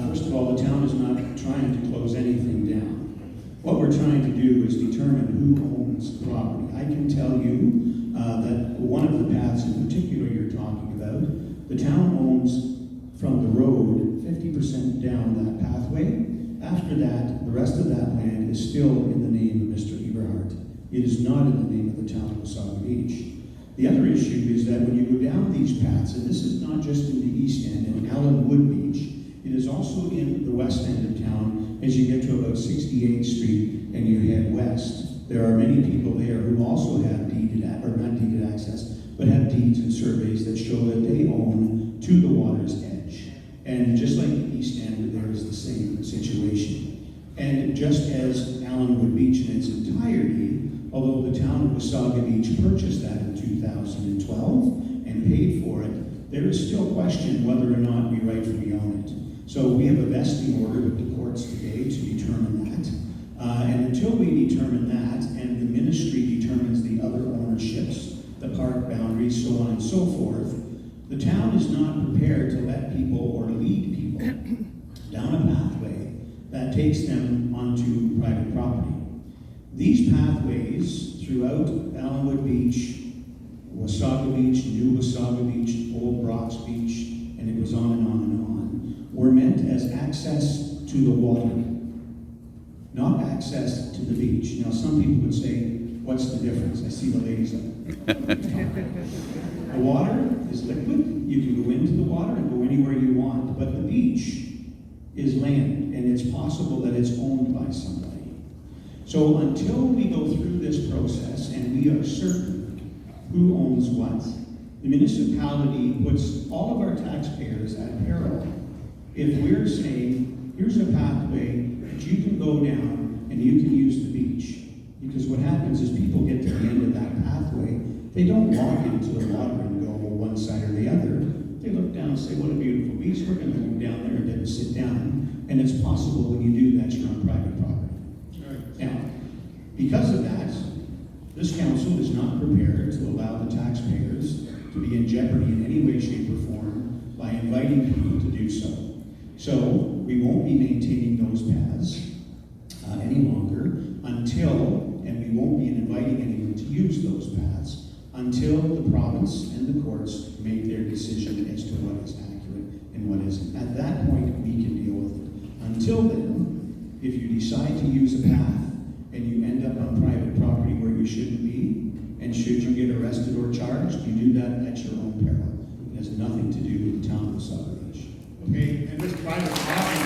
First of all, the town is not trying to close anything down. What we're trying to do is determine who owns the property. I can tell you that one of the paths in particular you're talking about, the town owns from the road 50% down that pathway. After that, the rest of that land is still in the name of Mr. Eberhardt. It is not in the name of the town of Wasaga Beach. The other issue is that when you go down these paths, and this is not just in the east end, in Allenwood Beach, it is also in the west end of town as you get to about 68th Street and you head west. There are many people there who also have deeded, or not deeded access, but have deeds and surveys that show that they own to the water's edge. And just like the east end, there is the same situation. And just as Allenwood Beach in its entirety, although the town of Wasaga Beach purchased that in 2012 and paid for it, there is still question whether or not we rightfully own it. So we have a vesting order with the courts today to determine that. And until we determine that, and the ministry determines the other ownerships, the park boundaries, so on and so forth, the town is not prepared to let people or lead people down a pathway that takes them onto private property. These pathways throughout Allenwood Beach, Wasaga Beach, New Wasaga Beach, Old Brox Beach, and it goes on and on and on, were meant as access to the water, not access to the beach. Now, some people would say, what's the difference? I see the ladies up. The water is liquid. You can go into the water and go anywhere you want, but the beach is land, and it's possible that it's owned by somebody. So until we go through this process and we are certain who owns what, the municipality puts all of our taxpayers at peril if we're saying, here's a pathway that you can go down and you can use the beach. Because what happens is people get to the end of that pathway, they don't walk into the water and go one side or the other. They look down and say, what a beautiful beach, we're going to go down there and then sit down. And it's possible when you do that, you're on private property. Now, because of that, this council is not prepared to allow the taxpayers to be in jeopardy in any way, shape, or form by inviting people to do so. So we won't be maintaining those paths any longer until, and we won't be inviting anyone to use those paths until the province and the courts make their decision as to what is accurate and what isn't. At that point, we can deal with it. Until then, if you decide to use a path and you end up on private property where you shouldn't be, and should you get arrested or charged, you do that at your own peril. It has nothing to do with the town of Wasaga Beach. Okay, and this private property,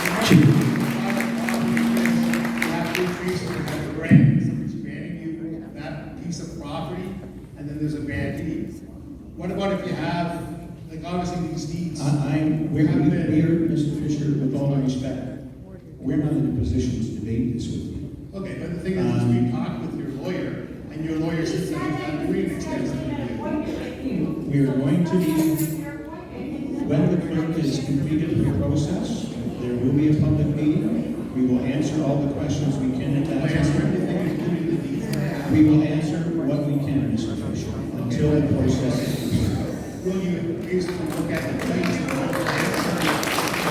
you have to increase it because the grant, somebody's granting you that piece of property, and then there's a grantee. What about if you have, like obviously these deeds? We're, Mr. Fisher, with all due respect, we're not in a position to debate this with you. Okay, but the thing is, we talked with your lawyer, and your lawyer says that he's not doing an extensive review. We are going to be, when the clerk has completed her process, there will be a public meeting. We will answer all the questions we can at that time. We will answer what we can, Mr. Fisher, until the process is completed. Will you basically look at the claims and all the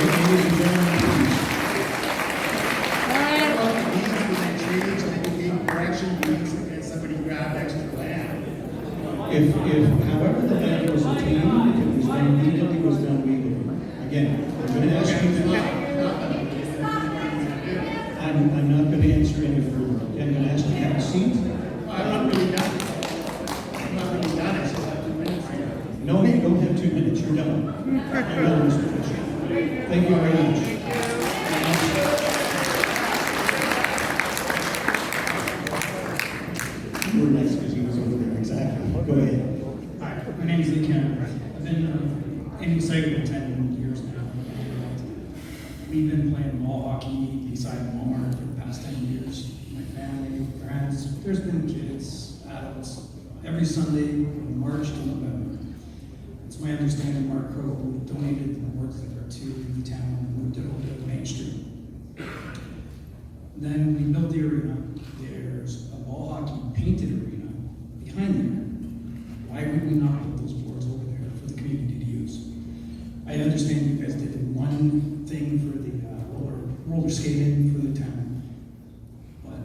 Ladies and gentlemen, please. If, however the land was obtained, if it was done legally, it was done legally. Again, I'm going to ask you to, I'm not going to answer any further. Okay, I'm going to ask you to have a seat. I'm not really done. I'm not really done, I still have 2 minutes here. No, you don't have 2 minutes, you're done. You're done, Mr. Fisher. Thank you very much. You were next because he was over there, exactly. Go ahead. Hi, my name is Lee Cannon. I've been in Wasaga for 10 years now. We've been playing mall hockey beside Walmart for the past 10 years. My family, friends, there's been kids, adults, every Sunday from March to November. It's my understanding Mark Crowe donated the work center to the town and moved it over to Main Street. Then we built the arena. There's a ball hockey painted arena behind there. Why would we not put those boards over there for the community to use? I understand you guys did one thing for the roller skating for the town, but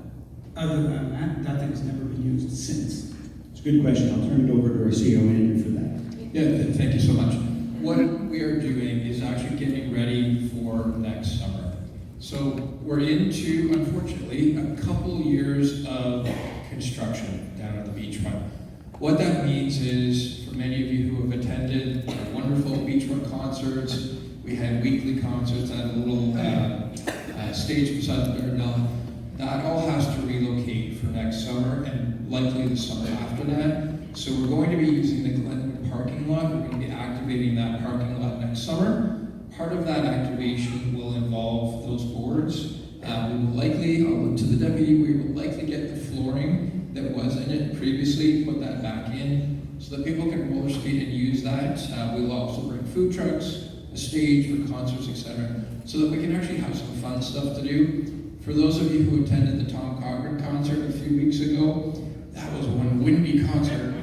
other than that, that thing's never been used since. It's a good question. I'll turn it over to our CEO Andrew for that. Yeah, thank you so much. What we are doing is actually getting ready for next summer. So we're into, unfortunately, a couple years of construction down at the beachfront. What that means is, for many of you who have attended our wonderful beachfront concerts, we had weekly concerts at a little stage beside the Bernal. That all has to relocate for next summer and likely the summer after that. So we're going to be using the Glenwood parking lot. We're going to be activating that parking lot next summer. Part of that activation will involve those boards. We will likely, I'll look to the deputy, we will likely get the flooring that was in it previously, put that back in, so that people can roller skate and use that. We'll also bring food trucks, a stage for concerts, etc., so that we can actually have some fun stuff to do. For those of you who attended the Tom Cochran concert a few weeks ago, that was one windy concert.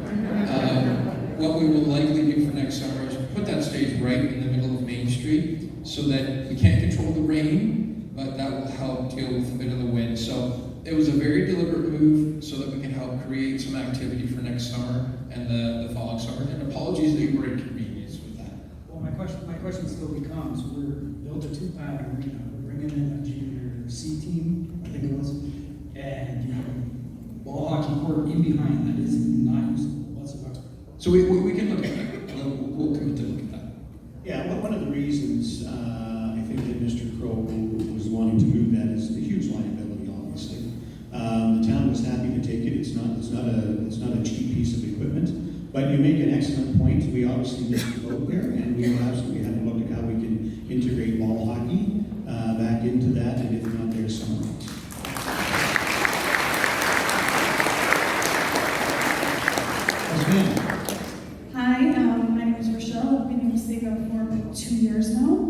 What we will likely do for next summer is put that stage right in the middle of Main Street so that we can't control the rain, but that that will help deal with a bit of the wind. So it was a very deliberate move so that we can help create some activity for next summer and the following summer. And apologies that you were inconvenienced with that. Well, my question still becomes, we're built a 2-pad arena, we're bringing in a junior C team, I think it was, and you have a ball hockey court in behind that is not usable whatsoever. So we can look at that. We'll commit to look at that. Yeah, one of the reasons I think that Mr. Crow was wanting to move that is the huge liability, obviously. The town was happy to take it. It's not a cheap piece of equipment, but you make an excellent point. We obviously need to go there, and we will absolutely have to look at how we can integrate ball hockey back into that, and if not there, somewhere else. Yes, ma'am. Hi, my name is Rochelle. I've been in Wasaga for about 2 years now.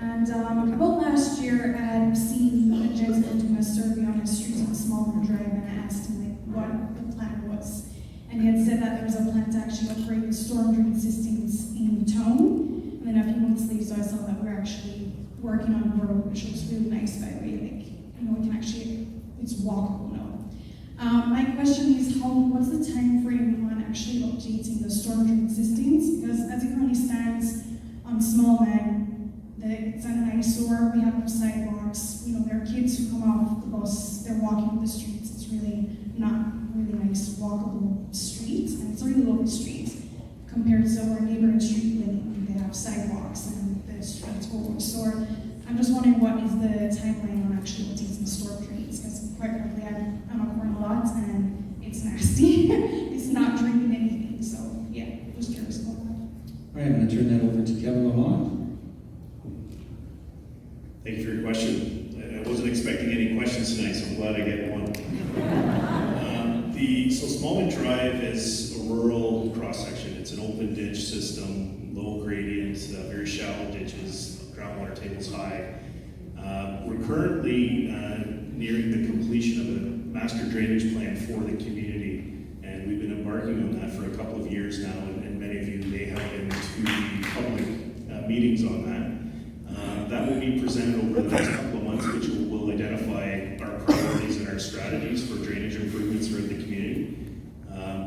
And about last year, I had seen a gentleman doing a survey on the streets on Smallwood Drive, and I asked him what the plan was. And he had said that there was a plan to actually upgrade the storm drain systems in the town. And then a few months later, I saw that we're actually working on a road, which looks really nice, by the way. We can actually, it's walkable now. My question is, what's the time frame on actually updating the storm drain systems? Because as it currently stands on Smallman, it's an eyesore. We have no sidewalks. There are kids who come off the bus, they're walking up the streets. It's really not really nice, walkable streets, and it's a really lovely street compared to our neighboring street where they have sidewalks and the streets over. So I'm just wondering what is the timeline on actually updating the storm drains? Because quite frankly, I'm a corn lot and it's nasty. It's not drinking anything. So yeah, just curious about that. All right, I'm going to turn that over to Kevin Lalonde. Thank you for your question. I wasn't expecting any questions tonight, so I'm glad I get one. So Smallwood Drive is a rural cross-section. It's an open ditch system, low gradient, very shallow ditches, groundwater tables high. We're currently nearing the completion of a master drainage plan for the community, and we've been embarking on that for a couple of years now, and many of you may have been to the public meetings on that. That will be presented over the next couple of months, which will identify our priorities and our strategies for drainage improvements throughout the community.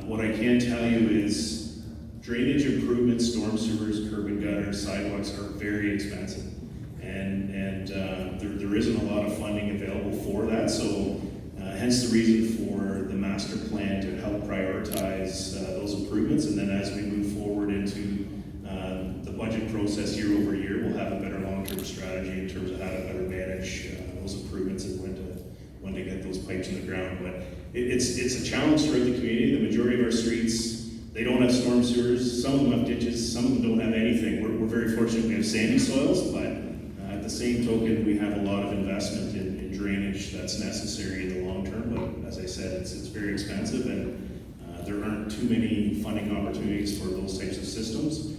What I can tell you is drainage improvements, storm sewers, curb and gutters, sidewalks are very expensive. And there isn't a lot of funding available for that, so hence the reason for the master plan to help prioritize those improvements, and then as we move forward into the budget process year over year, we'll have a better long-term strategy in terms of how to better manage those improvements and when to get those pipes in the ground. But it's a challenge throughout the community. The majority of our streets, they don't have storm sewers, some of them have ditches, some of them don't have anything. We're very fortunate we have sandy soils, but at the same token, we have a lot of investment in drainage that's necessary in the long term. But as I said, it's very expensive, and there aren't too many funding opportunities for those types of systems.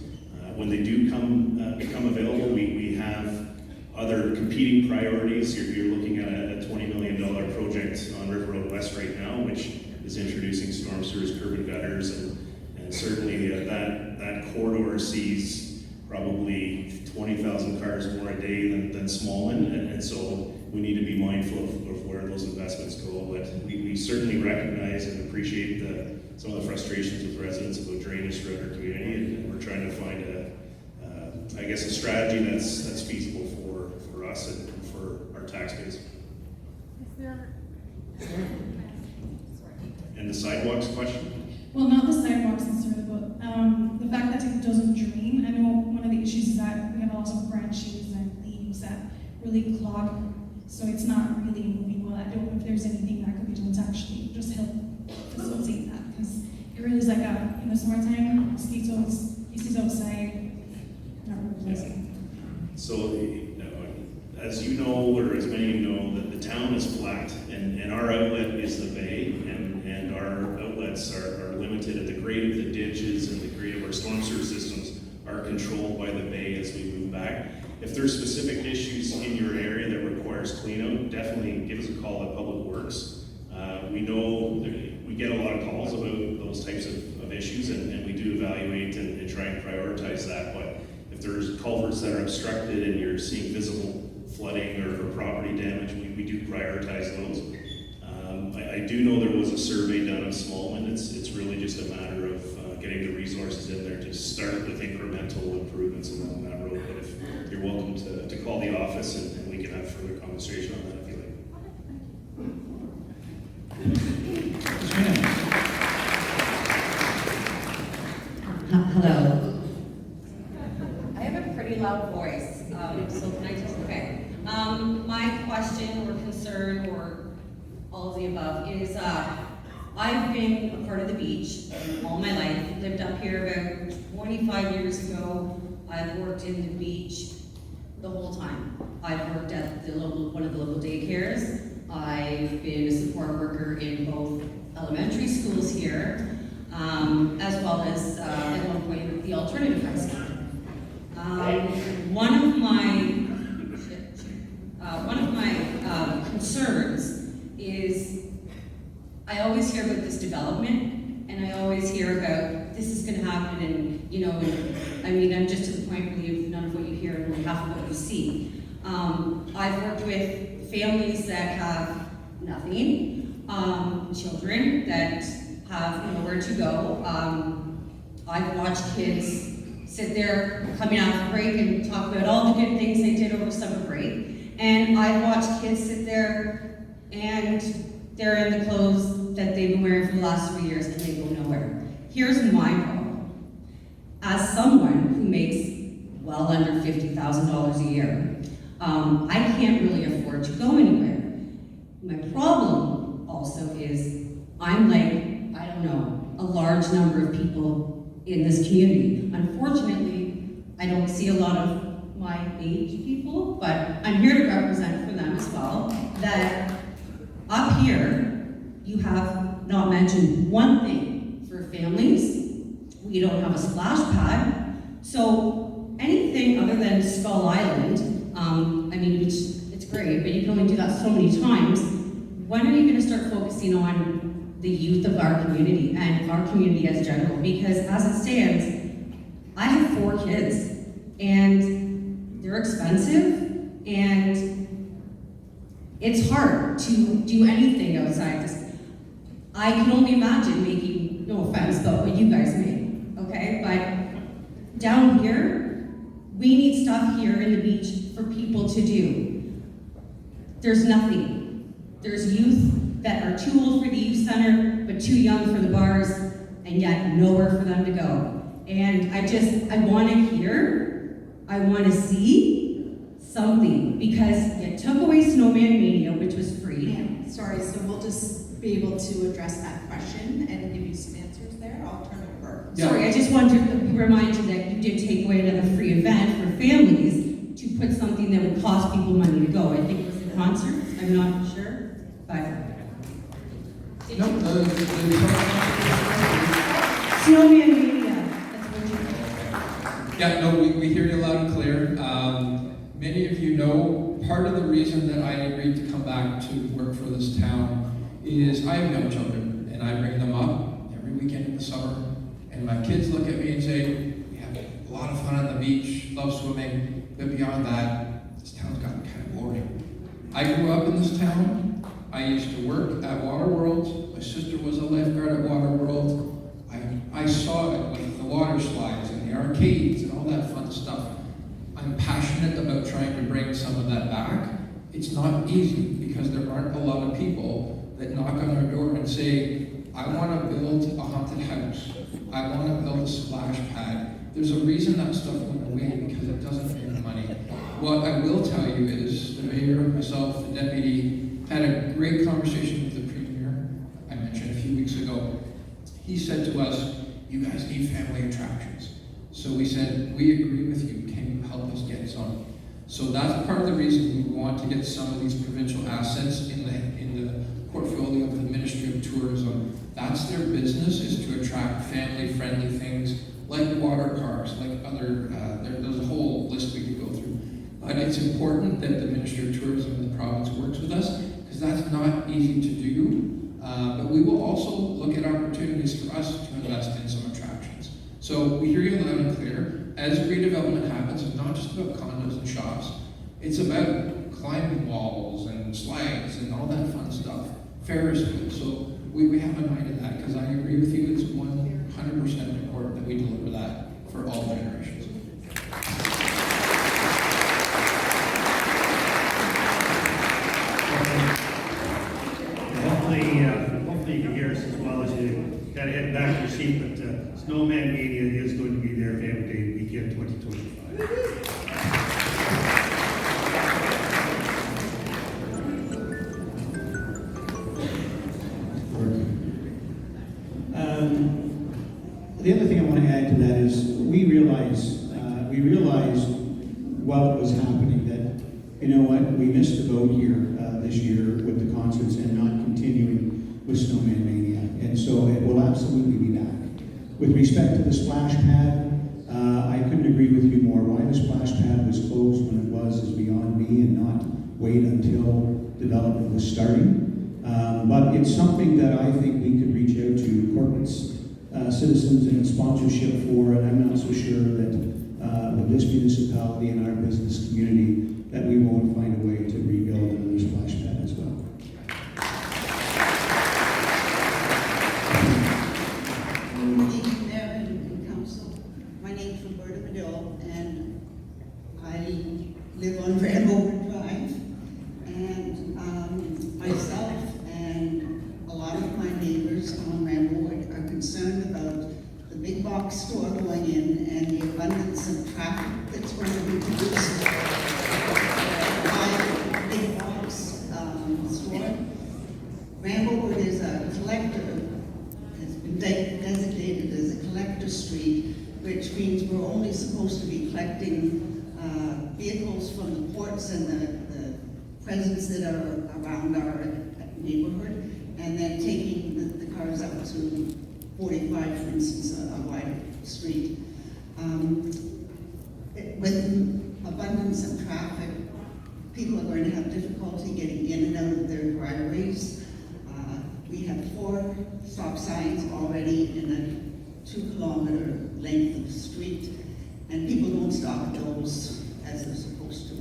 When they do become available, we have other competing priorities. You're looking at a $20 million project on River Road West right now, which is introducing storm sewers, curb and gutters, and certainly that corridor sees probably 20,000 cars more a day than Smallman, and so we need to be mindful of where those investments go. But we certainly recognize and appreciate some of the frustrations with residents about drainage throughout our community, and we're trying to find a strategy that's feasible for us and for our taxpayers. And the sidewalks question? Well, not the sidewalks necessarily, but the fact that it doesn't drain. I know one of the issues is that we have lots of branches and leaves that really clog, so it's not really moving well. I don't know if there's anything that could be done to actually just help facilitate that, because it really is like in the summertime, mosquitoes, you see outside, not really pleasant. So, as you know, or as many of you know, that the town is flat, and our outlet is the bay, and our outlets are limited at the grade of the ditches, and the grade of our storm sewer systems are controlled by the bay as we move back. If there's specific issues in your area that requires cleanup, definitely give us a call at Public Works. We know we get a lot of calls about those types of issues, and we do evaluate and try and prioritize that. But if there's culverts that are obstructed and you're seeing visible flooding or property damage, we do prioritize those. I do know there was a survey done of Smallman. It's really just a matter of getting the resources in there to start with incremental improvements along that road. But if you're welcome to call the office and we can have further conversation on that if you like. Hello. I have a pretty loud voice, so can I just, okay. My question or concern or all of the above is, I've been a part of the beach all my life, lived up here about 25 years ago. I've worked in the beach the whole time. I've worked at one of the local daycares. I've been a support worker in both elementary schools here, as well as at one point the alternative high school. One of my concerns is I always hear about this development, and I always hear about this is going to happen, and I mean, I'm just to the point where none of what you hear and only half of what you see. I've worked with families that have nothing, children that have nowhere to go. I've watched kids sit there coming out of break and talk about all the good things they did over summer break. And I've watched kids sit there and they're in the clothes that they've been wearing for the last 3 years and they go nowhere. Here's my problem. As someone who makes well under $50,000 a year, I can't really afford to go anywhere. My problem also is I'm like, I don't know, a large number of people in this community. Unfortunately, I don't see a lot of my age people, but I'm here to represent for them as well, that up here, you have not mentioned one thing for families. We don't have a splash pad. So anything other than Skull Island, I mean, it's great, but you can only do that so many times. When are you going to start focusing on the youth of our community and our community as general? Because as it stands, I have 4 kids and they're expensive and it's hard to do anything outside this. I can only imagine making, no offense, but what you guys make, okay? But down here, we need stuff here in the beach for people to do. There's nothing. There's youth that are too old for the youth center, but too young for the bars, and yet nowhere for them to go. And I want to hear, I want to see something, because you took away Snowman Mania, which was free. And sorry, so we'll just be able to address that question and give you some answers there. I'll turn it over. Yeah. Sorry, I just wanted to remind you that you did take away another free event for families to put something that would cost people money to go. I think it was a concert, I'm not sure, but. No, Snowman Mania, that's what you. yeah, no, we hear you loud and clear. Many of you know, part of the reason that I agreed to come back to work for this town is I have young children, and I bring them up every weekend in the summer, and my kids look at me and say, we have a lot of fun on the beach, love swimming, but beyond that, this town's gotten kind of boring. I grew up in this town. I used to work at Waterworld. My sister was a lifeguard at Waterworld. I saw it with the water slides and the arcades and all that fun stuff. I'm passionate about trying to bring some of that back. It's not easy because there aren't a lot of people that knock on our door and say, I want to build a haunted house. I want to build a splash pad. There's a reason that stuff went away, because it doesn't bring money. What I will tell you is the mayor, myself, the deputy, had a great conversation with the premier, I mentioned a few weeks ago. He said to us, you guys need family attractions. So we said, we agree with you. Can you help us get some? So that's part of the reason we want to get some of these provincial assets in the portfolio of the Ministry of Tourism. That's their business, is to attract family-friendly things like water parks, like other, there's a whole list we could go through. But it's important that the Ministry of Tourism in the province works with us, because that's not easy to do. But we will also look at opportunities for us to invest in some attractions. So we hear you loud and clear. As redevelopment happens, it's not just about condos and shops. It's about climbing walls and slides and all that fun stuff. Ferris wheel. So we have an eye to that because I agree with you. It's 100% important that we deliver that for all generations. Hopefully you can hear us as well as you gotta head back to your seat, but Snowman Mania is going to be there every day weekend 2025. The other thing I want to add to that is we realized while it was happening that, you know what, we missed the boat here this year with the concerts and not continuing with Snowman Mania. And so it will absolutely be back. With respect to the splash pad, I couldn't agree with you more. Why the splash pad was closed when it was is beyond me, and not wait until development was starting. But it's something that I think we could reach out to corporates, citizens and sponsorship for, and I'm not so sure that with this municipality and our business community that we won't find a way to rebuild another splash pad as well. Good evening, Mayor and Council. My name's Roberta Medill, and I live on Ramblewood Drive. And myself and a lot of my neighbors on Ramblewood are concerned about the big box store going in and the abundance of traffic that's going to be produced by the big box store. Ramblewood is a collector, has been designated as a collector street, which means we're only supposed to be collecting vehicles from the ports and the presents that are around our neighborhood, and then taking the cars up to 45, for instance, a wide street. With abundance of traffic, people are going to have difficulty getting in and out of their driveways. We have 4 stop signs already in a 2-kilometer length of street, and people don't stop at those as they're supposed to.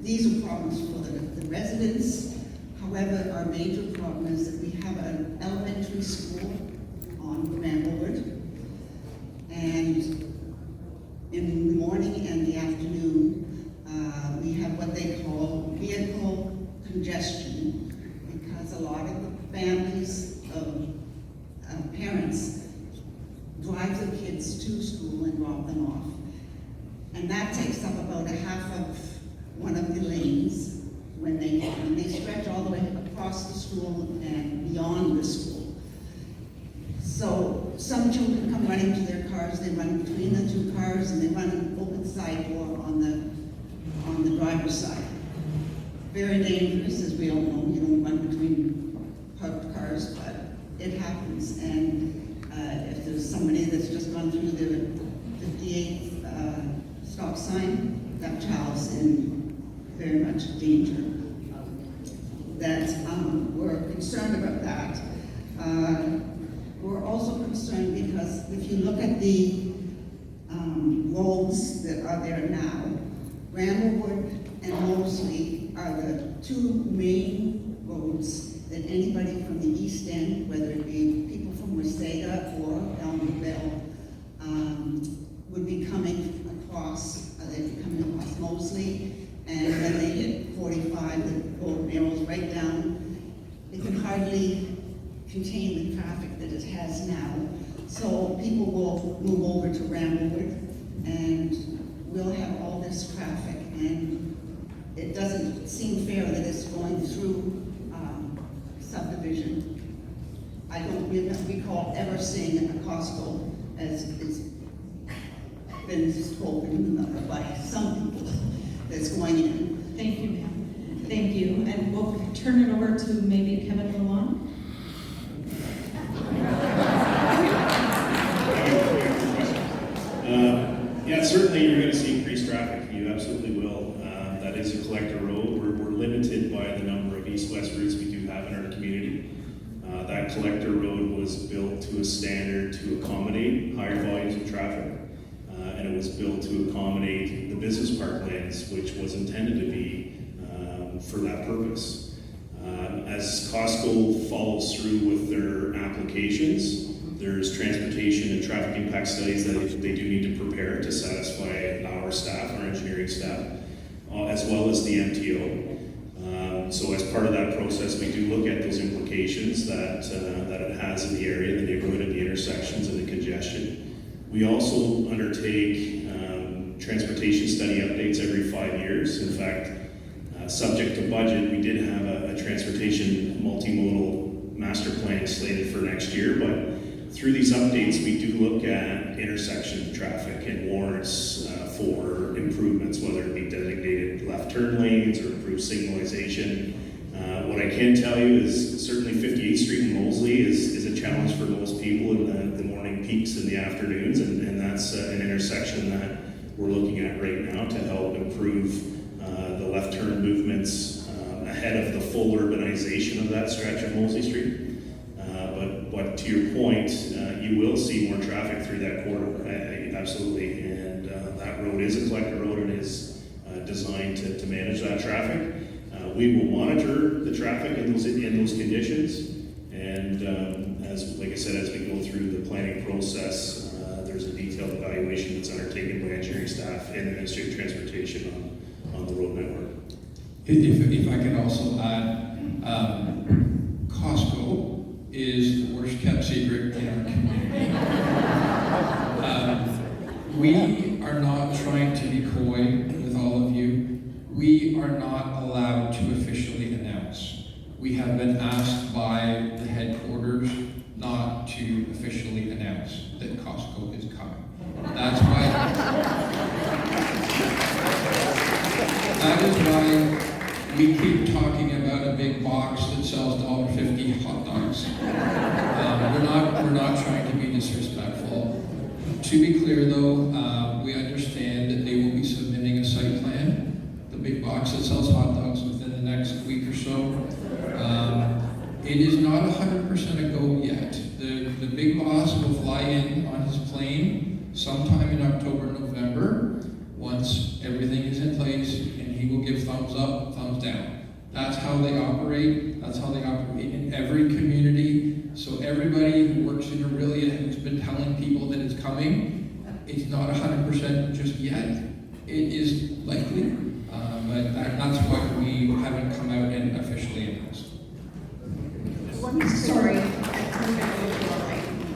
These are problems for the residents. However, our major problem is that we have an elementary school on Ramblewood, and in the morning and the afternoon, we have what they call vehicle congestion, because a lot of the families of parents drive their kids to school and drop them off. And that takes up about a half of one of the lanes when they stretch all the way across the school and beyond the school. So some children come running to their cars, they run between the 2 cars, and they run an open side door on the driver's side. Very dangerous, as we all know. You don't run between parked cars, but it happens. And if there's somebody that's just gone through the 58th stop sign, that child's in very much danger. We're concerned about that. We're also concerned because if you look at the roads that are there now, Ramblewood and Moseley are the 2 main roads that anybody from the East End, whether it be people from Wasaga or Elmerville, would be coming across. They'd be coming across Moseley, and when they hit 45, the road narrows right down. It can hardly contain the traffic that it has now. So people will move over to Ramblewood, and we'll have all this traffic, and it doesn't seem fair that it's going through subdivision. I don't recall ever seeing a Costco as it's been spoken by some people that's going in. Thank you, ma'am. Thank you. And we'll turn it over to maybe Kevin Lawan. Yeah, certainly you're going to see increased traffic. You absolutely will. That is a collector road. We're limited by the number of east-west routes we do have in our community. That collector road was built to a standard to accommodate higher volumes of traffic. and it was built to accommodate the business parklands, which was intended to be for that purpose. As Costco follows through with their applications, there's transportation and traffic impact studies that they do need to prepare to satisfy our staff, our engineering staff, as well as the MTO. So as part of that process, we do look at those implications that it has in the area, the neighborhood, and the intersections and the congestion. We also undertake transportation study updates every 5 years. In fact, subject to budget, we did have a transportation multimodal master plan slated for next year, but through these updates, we do look at intersection traffic and warrants for improvements, whether it be designated left turn lanes or improved signalization. What I can tell you is certainly 58th Street in Moseley is a challenge for most people in the morning peaks and the afternoons, and that's an intersection that we're looking at right now to help improve the left turn movements ahead of the full urbanization of that stretch of Moseley Street. But to your point, you will see more traffic through that corridor, absolutely. And that road is a collector road and is designed to manage that traffic. We will monitor the traffic in those conditions. And like I said, as we go through the planning process, there's a detailed evaluation that's undertaken by engineering staff and the Ministry of Transportation on the road network. If I can also add, Costco is the worst kept secret in our community. We are not trying to be coy with all of you. We are not allowed to officially announce. We have been asked by the headquarters not to officially announce that Costco is coming. That is why we keep talking about a big box that sells $1.50 hot dogs. We're not trying to be disrespectful. To be clear though, we understand that they will be submitting a site plan, the big box that sells hot dogs, within the next week or so. It is not 100% a go yet. The big boss will fly in on his plane sometime in October, November, once everything is in place, and he will give thumbs up, thumbs down. That's how they operate. That's how they operate in every community. So everybody who works in Aurelia who's been telling people that it's coming, it's not 100% just yet. It is likely, but that's why we haven't come out and officially announced. Sorry,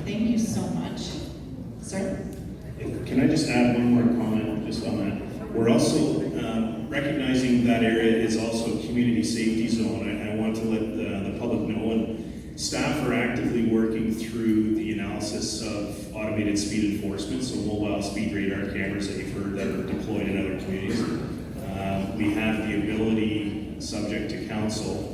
thank you so much. Sir? Can I just add one more comment just on that? We're also recognizing that area is also a community safety zone. I want to let the public know, and staff are actively working through the analysis of automated speed enforcement, so mobile speed radar cameras that you've heard that are deployed in other communities. We have the ability, subject to council,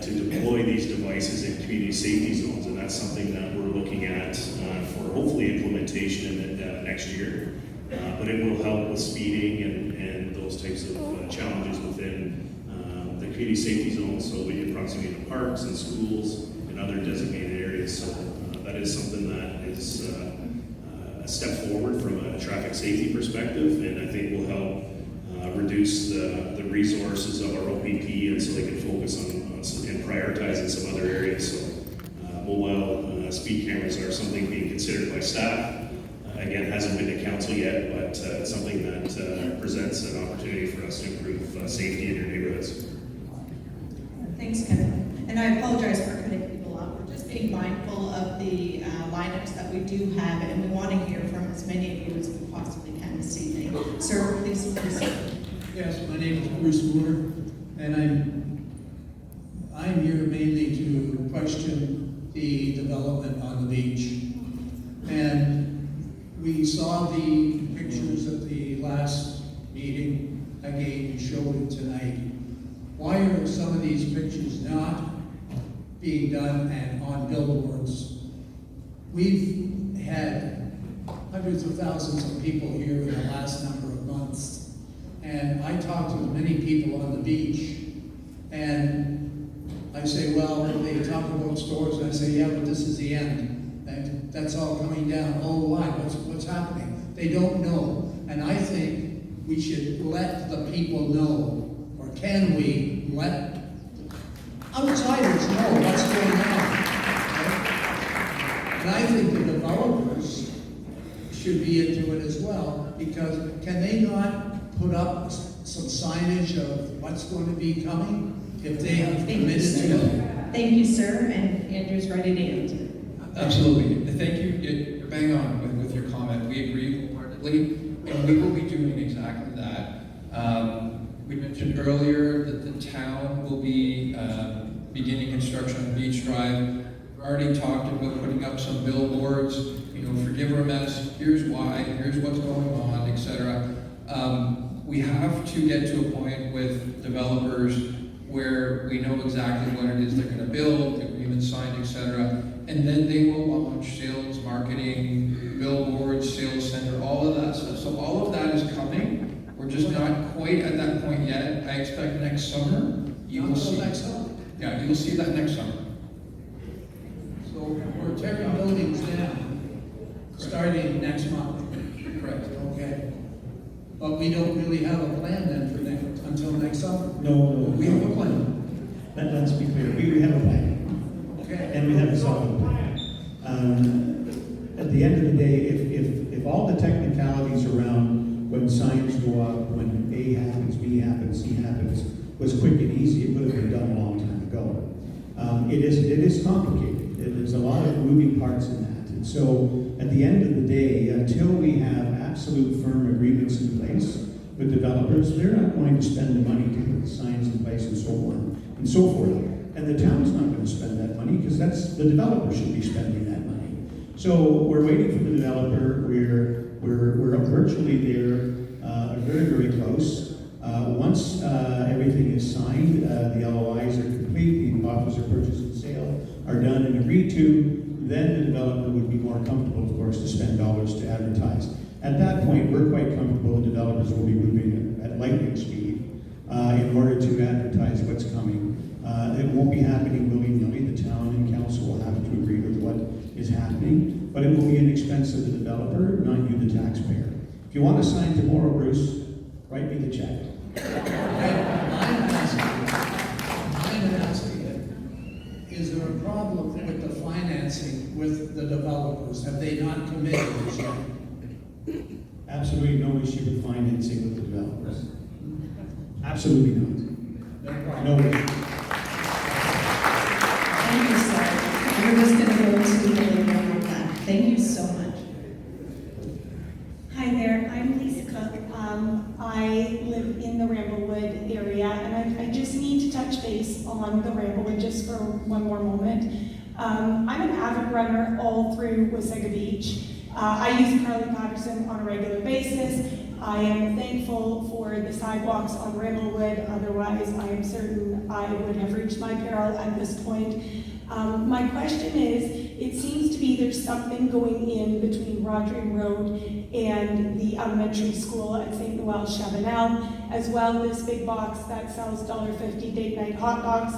to deploy these devices in community safety zones, and that's something that we're looking at for hopefully implementation in next year. But it will help with speeding and those types of challenges within the community safety zones, so in proximity to parks and schools and other designated areas. So that is something that is a step forward from a traffic safety perspective, and I think will help reduce the resources of our OPP, and so they can focus on and prioritizing some other areas. So mobile speed cameras are something being considered by staff. Again, hasn't been to council yet, but it's something that presents an opportunity for us to improve safety in your neighborhoods. Thanks, Kevin. And I apologize for cutting people off. We're just being mindful of the lineups that we do have, and we want to hear from as many of you as we possibly can this evening. Sir, please proceed. Yes, my name is Bruce Booner, and I'm here mainly to question the development on the beach. And we saw the pictures at the last meeting. Again, you showed it tonight. Why are some of these pictures not being done and on billboards? We've had hundreds of thousands of people here in the last number of months. And I talk to many people on the beach, and I say, well, they talk about stores, and I say, yeah, but this is the end. That's all coming down. Oh, why? What's happening? They don't know. And I think we should let the people know, or can we let outsiders know what's going on? Okay? And I think the developers should be into it as well, because can they not put up some signage of what's going to be coming if they have committed to it? Thank you, sir, and Andrew's ready to answer. Absolutely. Thank you. You're bang on with your comment. We agree wholeheartedly, and we will be doing exactly that. We mentioned earlier that the town will be beginning construction on Beach Drive. We've already talked about putting up some billboards, forgive our mess, here's why, here's what's going on, etc. We have to get to a point with developers where we know exactly what it is they're going to build, agreements signed, etc. And then they will launch sales, marketing, billboards, sales center, all of that stuff. So all of that is coming. We're just not quite at that point yet. I expect next summer you will see. Next summer. Yeah, you will see that next summer. So we're tearing buildings down, starting next month. Correct. Okay. But we don't really have a plan then for until next summer. No, We have a plan. let's be clear, we have a plan. Okay. And we have a solid plan. At the end of the day, if all the technicalities around when signs go up, when A happens, B happens, C happens, was quick and easy, it would have been done a long time ago. It is complicated. There's a lot of moving parts in that. And so at the end of the day, until we have absolute firm agreements in place with developers, they're not going to spend the money to put the signs in place and so on and so forth. And the town's not going to spend that money because the developer should be spending that money. So we're waiting for the developer. We're virtually there, very, very close. Once everything is signed, the LOIs are complete, the offers of purchase and sale are done and agreed to, then the developer would be more comfortable, of course, to spend dollars to advertise. At that point, we're quite comfortable the developers will be moving at lightning speed in order to advertise what's coming. It won't be happening willy-nilly. The town and council will have to agree with what is happening, but it will be an expense of the developer, not you, the taxpayer. If you want to sign tomorrow, Bruce, write me the check. I'm asking it. Is there a problem with the financing with the developers? Have they not committed this yet? Absolutely no issue with financing with the developers. Absolutely not. No issue. Thank you, sir. We're just going to go to the living room with that. Thank you so much. Hi there, I'm Lisa Cook. I live in the Ramblewood area, and I just need to touch base on the Ramblewood just for one more moment. I'm an avid runner all through Wasaga Beach. I use Carly Patterson on a regular basis. I am thankful for the sidewalks on Ramblewood, otherwise I am certain I would have reached my peril at this point. My question is, it seems to be there's something going in between Rodrigue Road and the elementary school at St. Noel Chabanel, as well as this big box that sells $1.50 date night hot dogs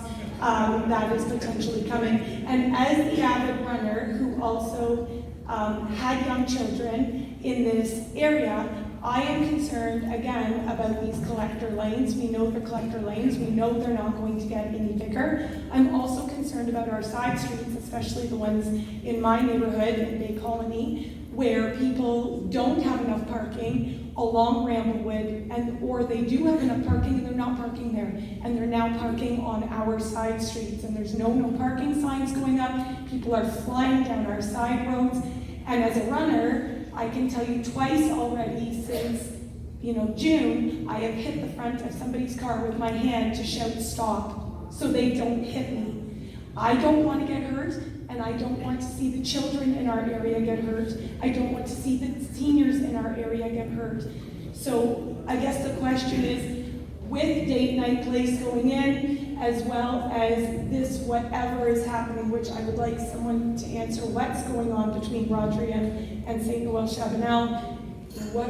that is potentially coming. And as the avid runner who also had young children in this area, I am concerned, again, about these collector lanes. We know they're collector lanes. We know they're not going to get any bigger. I'm also concerned about our side streets, especially the ones in my neighborhood, in Bay Colony, where people don't have enough parking along Ramblewood, or they do have enough parking and they're not parking there. And they're now parking on our side streets. And there's no parking signs going up. People are flying down our side roads. And as a runner, I can tell you twice already since, June, I have hit the front of somebody's car with my hand to shout stop so they don't hit me. I don't want to get hurt, and I don't want to see the children in our area get hurt. I don't want to see the seniors in our area get hurt. So I guess the question is, with date night place going in, as well as this whatever is happening, which I would like someone to answer what's going on between Rodrigue and St. Noel Chabanel. What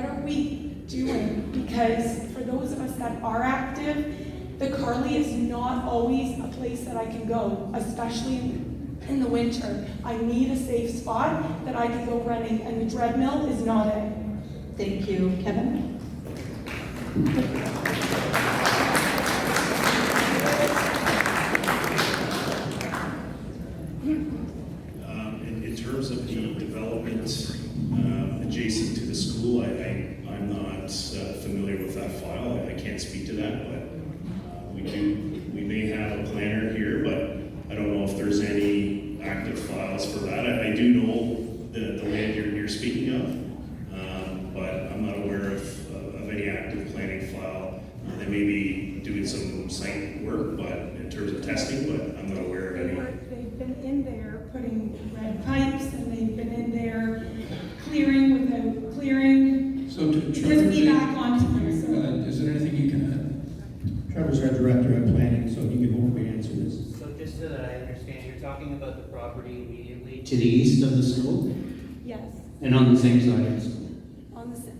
are we doing? Because for those of us that are active, the Carly is not always a place that I can go, especially in the winter. I need a safe spot that I can go running, and the treadmill is not it. Thank you. Kevin? In terms of the development adjacent to the school, I'm not familiar with that file. I can't speak to that, but we may have a planner here, but I don't know if there's any active files for that. I do know the land you're speaking of, but I'm not aware of any active planning file. They may be doing some site work, but in terms of testing, but I'm not aware of any. They've been in there putting red pipes, and they've been in there clearing without clearing. So to There's feedback onto them. is there anything you can add? Trevor's our director of planning, so he can hopefully answer this. So just so that I understand, you're talking about the property immediately to the east of the school Yes, and on the same side of the school?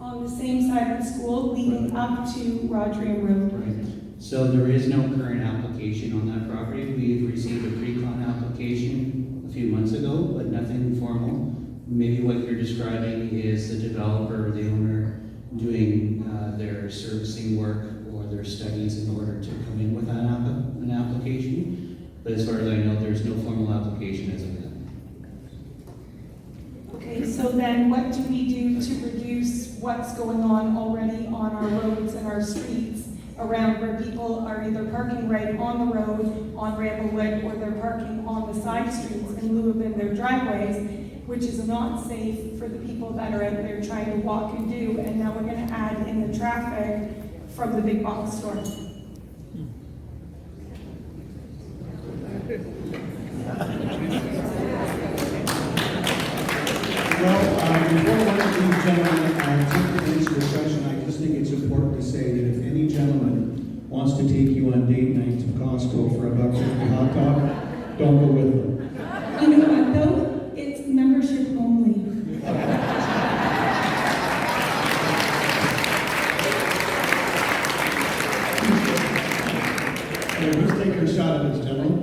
on the same side of the school leading up to Rodrium Road. So there is no current application on that property. We've received a pre-con application a few months ago, but nothing formal. Maybe what you're describing is the developer or the owner doing their servicing work or their studies in order to come in with an application. But as far as I know, there's no formal application as of yet. Okay, so then what do we do to reduce what's going on already on our roads and our streets around where people are either parking right on the road on Ramblewood, or they're parking on the side streets in lieu of in their driveways, which is not safe for the people that are out there trying to walk and do, and now we're gonna add in the traffic from the big box store. Well, before one of these gentlemen take the next discussion, I just think it's important to say that if any gentleman wants to take you on date night to Costco for a $1.50 hot dog, don't go with them. You know what though? It's membership only. Let's take a shot at this, gentlemen.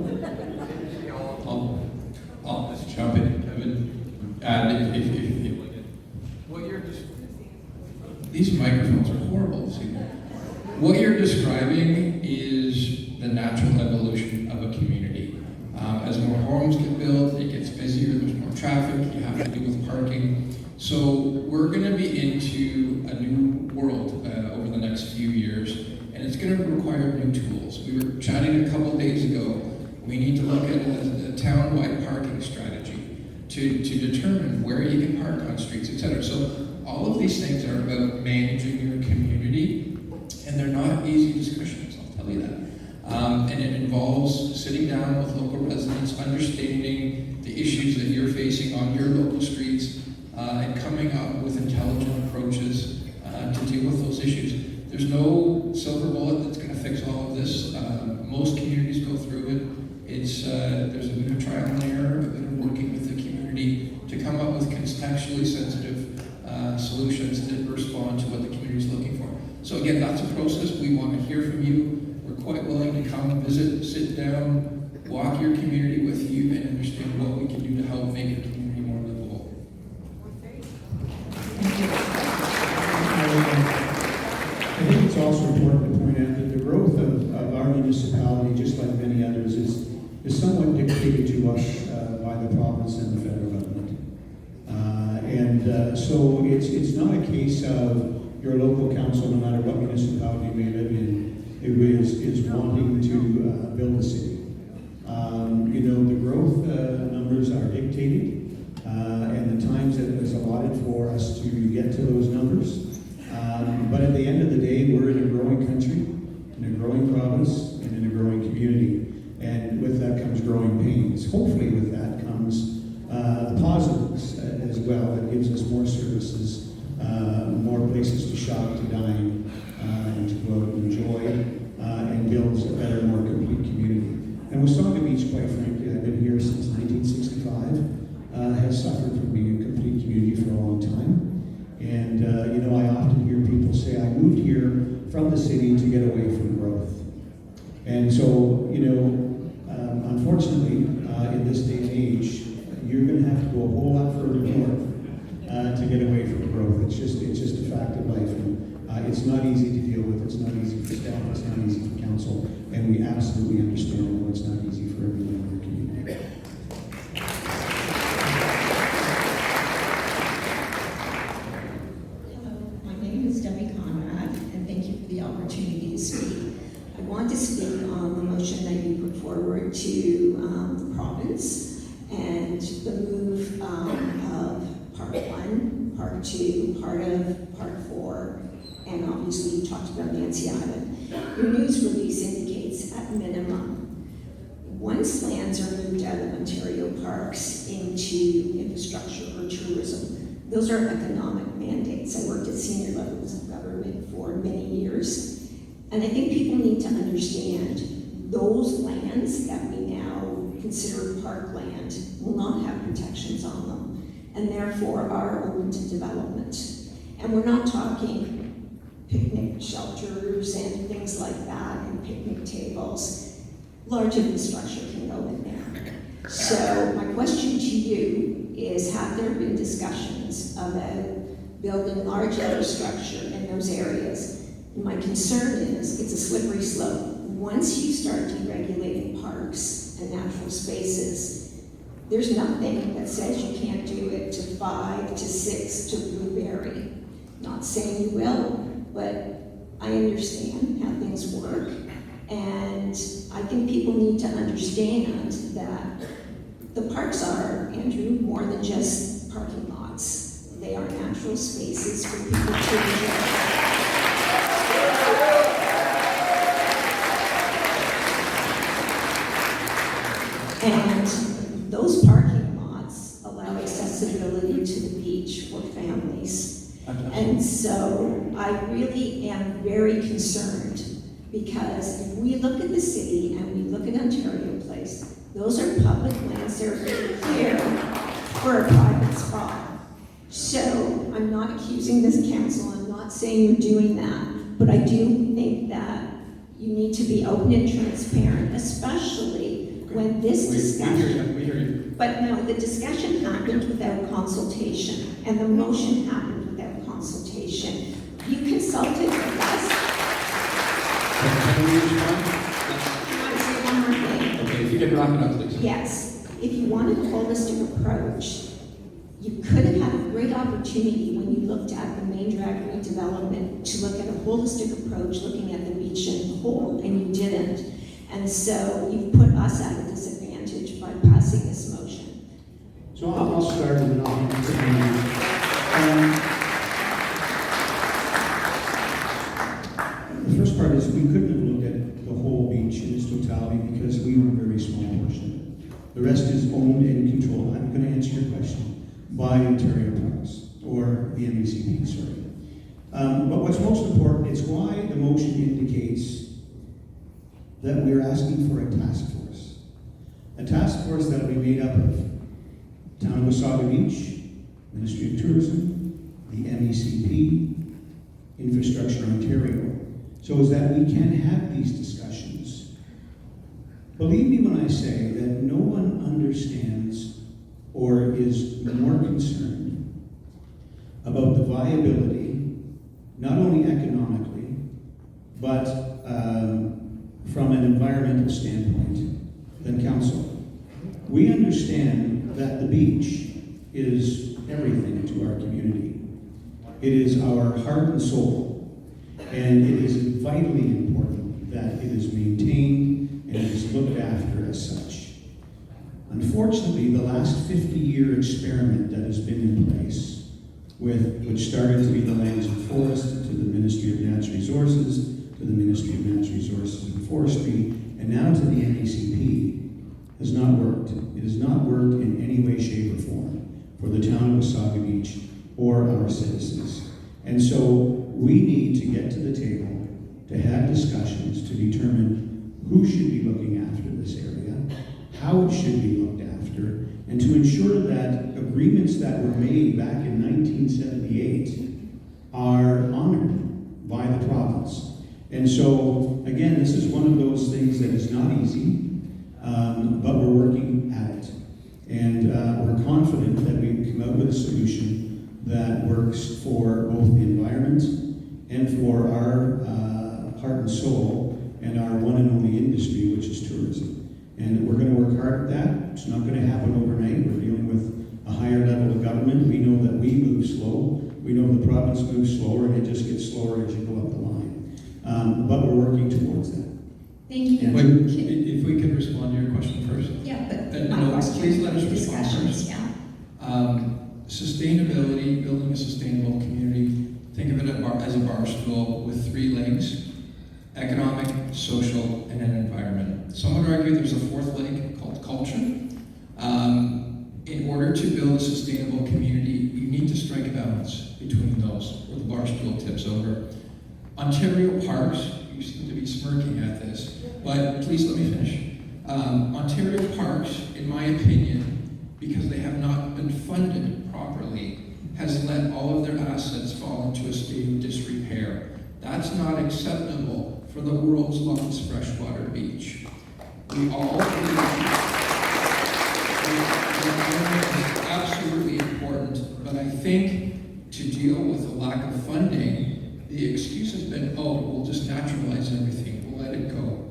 I'll just jump in, Kevin. And if what you're these microphones are horrible this evening. What you're describing is the natural evolution of a community. As more homes get built, it gets busier, there's more traffic, you have to deal with parking. So we're going to be into a new world over the next few years, and it's going to require new tools. We were chatting a couple days ago. We need to look at a town-wide parking strategy to determine where you can park on streets, etc. So all of these things are about managing your community, and they're not easy discussions, I'll tell you that. And it involves sitting down with local residents, understanding the issues that you're facing on your local streets, and coming up with intelligent approaches to deal with those issues. There's no silver bullet that's going to fix all of this. Most communities go through it. There's a bit of trial and error, a bit of working with the community to come up with contextually sensitive solutions that respond to what the community is looking for. So again, that's a process. We want to hear from you. We're quite willing to come visit, sit down, walk your community with you, and understand what we can do to help make your community more livable. I think it's also important to point out that the growth of our municipality, just like many others, is somewhat dictated to us by the province and the federal government. So it's not a case of your local council, no matter what municipality you may live in, who is wanting to build a city. The growth numbers are dictated, and the times that is allotted for us to get to those numbers. But at the end of the day, we're in a growing country, in a growing province, and in a growing community. And with that comes growing pains. Hopefully with that comes the positives as well. That gives us more services, more places to shop, to dine, and to go out and enjoy, and builds a better, more complete community. And Wasaga Beach, quite frankly, I've been here since 1965, has suffered from being a complete community for a long time. And, I often hear people say, I moved here from the city to get away from growth. And so, unfortunately, in this day and age, you're going to have to go a whole lot further north to get away from growth. It's just a fact of life. And, it's not easy to deal with. It's not easy for staff. It's not easy for council. And we absolutely understand that it's not easy for everyone in our community. Hello, my name is Debbie Conrad, and thank you for the opportunity to speak. I want to speak on the motion that you put forward to the province and the move of Part 1, Part 2, part of Part 4, and obviously you talked about Nancy Island. Your news release indicates at minimum, once lands are moved out of Ontario parks into infrastructure or tourism, those are economic mandates. I worked at senior levels of government for many years, and I think people need to understand those lands that we now consider parkland will not have protections on them, and therefore are open to development. And we're not talking picnic shelters and things like that, and picnic tables. Large infrastructure can go in there. So my question to you is, have there been discussions about building large infrastructure in those areas? My concern is it's a slippery slope. Once you start deregulating parks and natural spaces, there's nothing that says you can't do it to 5 to 6 to Blueberry. Not saying you will, but I understand how things work. And I think people need to understand that the parks are, Andrew, more than just parking lots. They are natural spaces for people to enjoy. And those parking lots allow accessibility to the beach for families. And so I really am very concerned, because if we look at the city and we look at Ontario Place, those are public lands, they're very clear for a private spot. So I'm not accusing this council, I'm not saying you're doing that, but I do think that you need to be open and transparent, especially when this discussion... We hear you. But no, the discussion happened without consultation, and the motion happened without consultation. You consulted with us. Can we respond? I want to say one more thing. Okay, if you can wrap it up, please. Yes, if you wanted a holistic approach, you could have had a great opportunity when you looked at the main drag redevelopment to look at a holistic approach, looking at the beach in whole, and you didn't. And so you've put us at a disadvantage by passing this motion. So I'll start and then I'll hand it to Andy. The first part is we couldn't have looked at the whole beach in its totality because we own a very small portion. The rest is owned and controlled. I'm going to answer your question by Ontario Parks, or the MECP, sorry. But what's most important is why the motion indicates that we're asking for a task force. A task force that will be made up of Town of Wasaga Beach, Ministry of Tourism, the MECP, Infrastructure Ontario, so as that we can have these discussions. Believe me when I say that no one understands or is more concerned about the viability, not only economically, but from an environmental standpoint than council. We understand that the beach is everything to our community. It is our heart and soul, and it is vitally important that it is maintained and it is looked after as such. Unfortunately, the last 50-year experiment that has been in place, which started to be the Lands and Forests, to the Ministry of Natural Resources, to the Ministry of Natural Resources and Forestry, and now to the MECP, has not worked. It has not worked in any way, shape, or form for the town of Wasaga Beach or our citizens. And so we need to get to the table to have discussions to determine who should be looking after this area, how it should be looked after, and to ensure that agreements that were made back in 1978 are honored by the province. And so, again, this is one of those things that is not easy. but we're working at it. And we're confident that we can come out with a solution that works for both the environment and for our heart and soul and our one and only industry, which is tourism. And we're going to work hard at that. It's not going to happen overnight. We're dealing with a higher level of government. We know that we move slow. We know the province moves slower, and it just gets slower as you go up the line. But we're working towards that. Thank you. Wait, if we could respond to your question first. Yeah, but No, please let us respond discussions, first. yeah. Sustainability, building a sustainable community, think of it as a bar stool with 3 legs: economic, social, and an environment. Some would argue there's a 4th leg called culture. In order to build a sustainable community, you need to strike a balance between those, or the bar stool tips over. Ontario parks, you seem to be smirking at this, but please let me finish. Ontario parks, in my opinion, because they have not been funded properly, has let all of their assets fall into a state of disrepair. That's not acceptable for the world's longest freshwater beach. We all believe is absolutely important, but I think to deal with the lack of funding, the excuse has been, oh, we'll just naturalize everything, we'll let it go.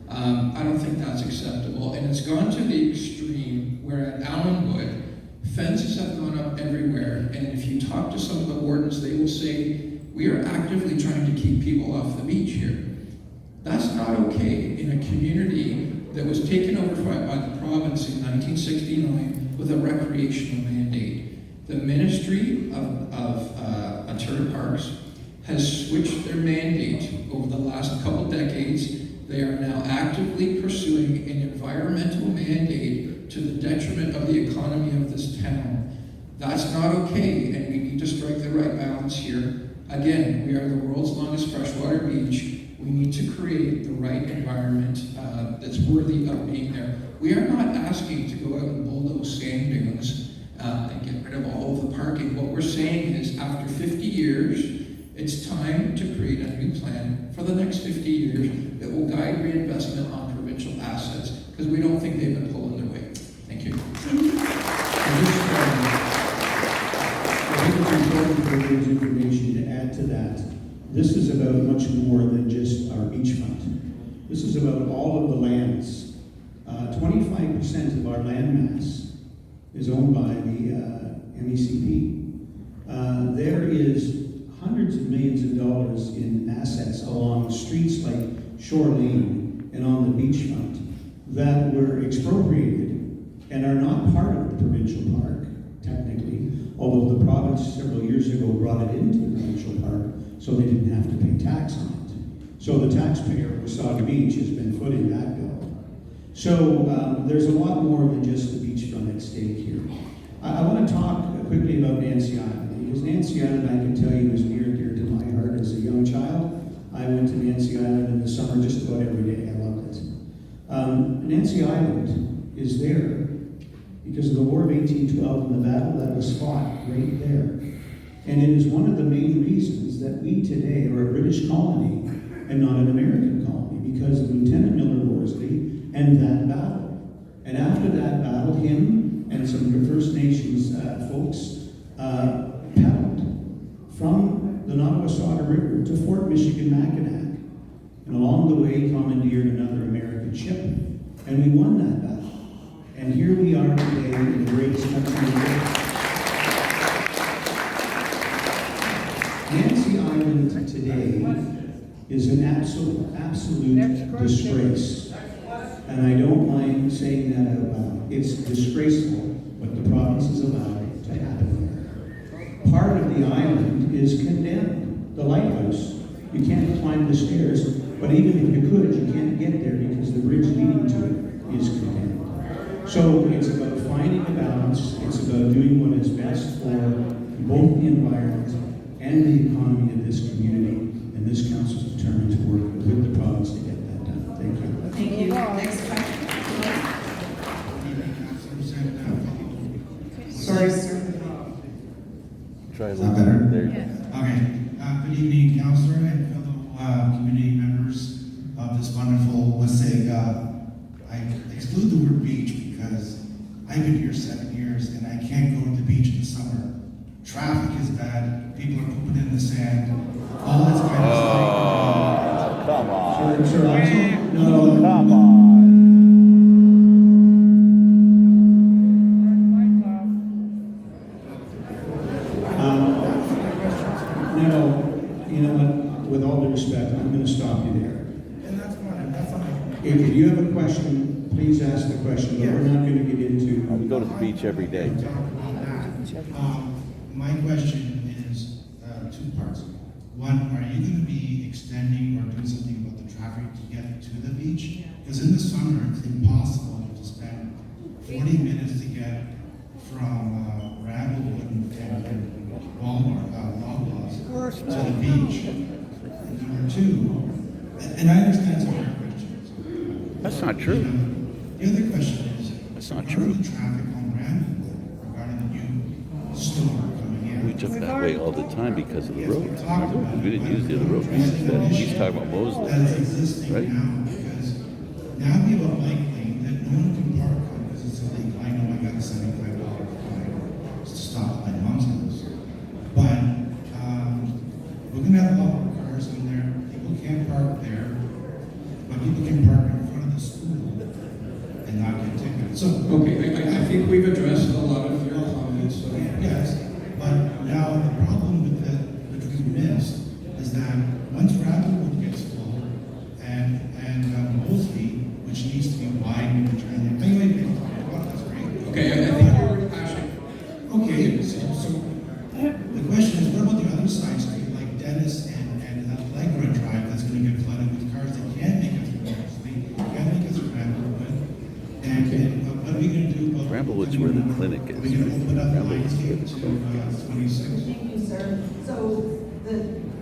I don't think that's acceptable, and it's gone to the extreme where at Allenwood, fences have gone up everywhere, and if you talk to some of the wardens, they will say, we are actively trying to keep people off the beach here. That's not okay in a community that was taken over by the province in 1969 with a recreational mandate. The Ministry of Ontario Parks has switched their mandate over the last couple decades. They are now actively pursuing an environmental mandate to the detriment of the economy of this town. That's not okay, and we need to strike the right balance here. Again, we are the world's longest freshwater beach. We need to create the right environment that's worthy of being there. We are not asking to go out and bulldoze sand dunes and get rid of all of the parking. What we're saying is after 50 years, it's time to create a new plan for the next 50 years that will guide reinvestment on provincial assets, because we don't think they've been pulling their weight. Thank you. I think it's important for there's information to add to that. This is about much more than just our beachfront. This is about all of the lands. 25% of our land mass is owned by the MECP. There is hundreds of millions of dollars in assets along streets like Shore Lane and on the beachfront that were expropriated and are not part of the provincial park, technically, although the province several years ago brought it into the provincial park so they didn't have to pay tax on it. So the taxpayer of Wasaga Beach has been footing that bill. So there's a lot more than just the beachfront at stake here. I want to talk quickly about Nancy Island, because Nancy Island, I can tell you, is near and dear to my heart as a young child. I went to Nancy Island in the summer just about every day. I loved it. Nancy Island is there because of the War of 1812 and the battle that was fought right there. And it is one of the main reasons that we today are a British colony and not an American colony, because of Lieutenant Miller Worsley and that battle. And after that battle, him and some of the First Nations folks paddled from the Nottawasaga River to Fort Michigan-Mackinac, and along the way commandeered another American ship. And we won that battle. And here we are today in the greatest country in the world. Nancy Island today is an absolute disgrace. And I don't mind saying that out loud. It's disgraceful what the province has allowed to happen there. Part of the island is condemned. The lighthouse, you can't climb the stairs, but even if you could, you can't get there because the bridge leading to it is condemned. So it's about finding a balance. It's about doing what is best for both the environment and the economy of this community. And this council is determined to work with the province to get that done. Thank you. Thank you. Next question. Sorry, sir. Try Is that better? There you go. Okay. Good evening, Councillor and fellow community members of this wonderful Wasaga. I exclude the word beach because I've been here 7 years and I can't go to the beach in the summer. Traffic is bad, people are pooping in the sand, all this kind of stuff. Come on. Sir, No, Come on. You know what, with all due respect, I'm going to stop you there. and that's fine. If you have a question, please ask the question, but we're not going to get into. We go to the beach every day. My question is two parts. One, are you going to be extending or doing something about the traffic to get to the beach? Because in the summer, it's impossible to spend 40 minutes to get from Ramblewood and Walmart, Loblaws to the beach. And number two, and I understand some of your questions. That's not true. The other question is, That's not regarding true. the traffic on Ramblewood regarding the new store coming in. We took that way all the time because of the road. Remember? We didn't use the other road. We used that. He's talking about Mosley, That is existing right? now, because now we have a bike lane that no one can park on because it's illegal. I know I got a $75 fine to stop at my mom's house. But we're gonna have a lot more cars in there. People can't park there, but people can park in front of the school and not get ticketed. So Okay, I think we've addressed a lot of your comments. So. yes, but now the problem with that, which we missed, is that once Rabbitwood gets full, and Mosley, which needs to be widened and turned, anyway, that's great. Okay, I think you're actually. Okay, so the question is, what about the other side street, like Dennis and Allegra Drive, that's gonna get flooded with cars that can't make it through Mosley, can't make it through Rabbitwood, and what are we gonna do about? Bramblewood's where the clinic is. Are we gonna open up Bramblewood's where Lionsgate the to clinic is. 26? Thank you, sir. So the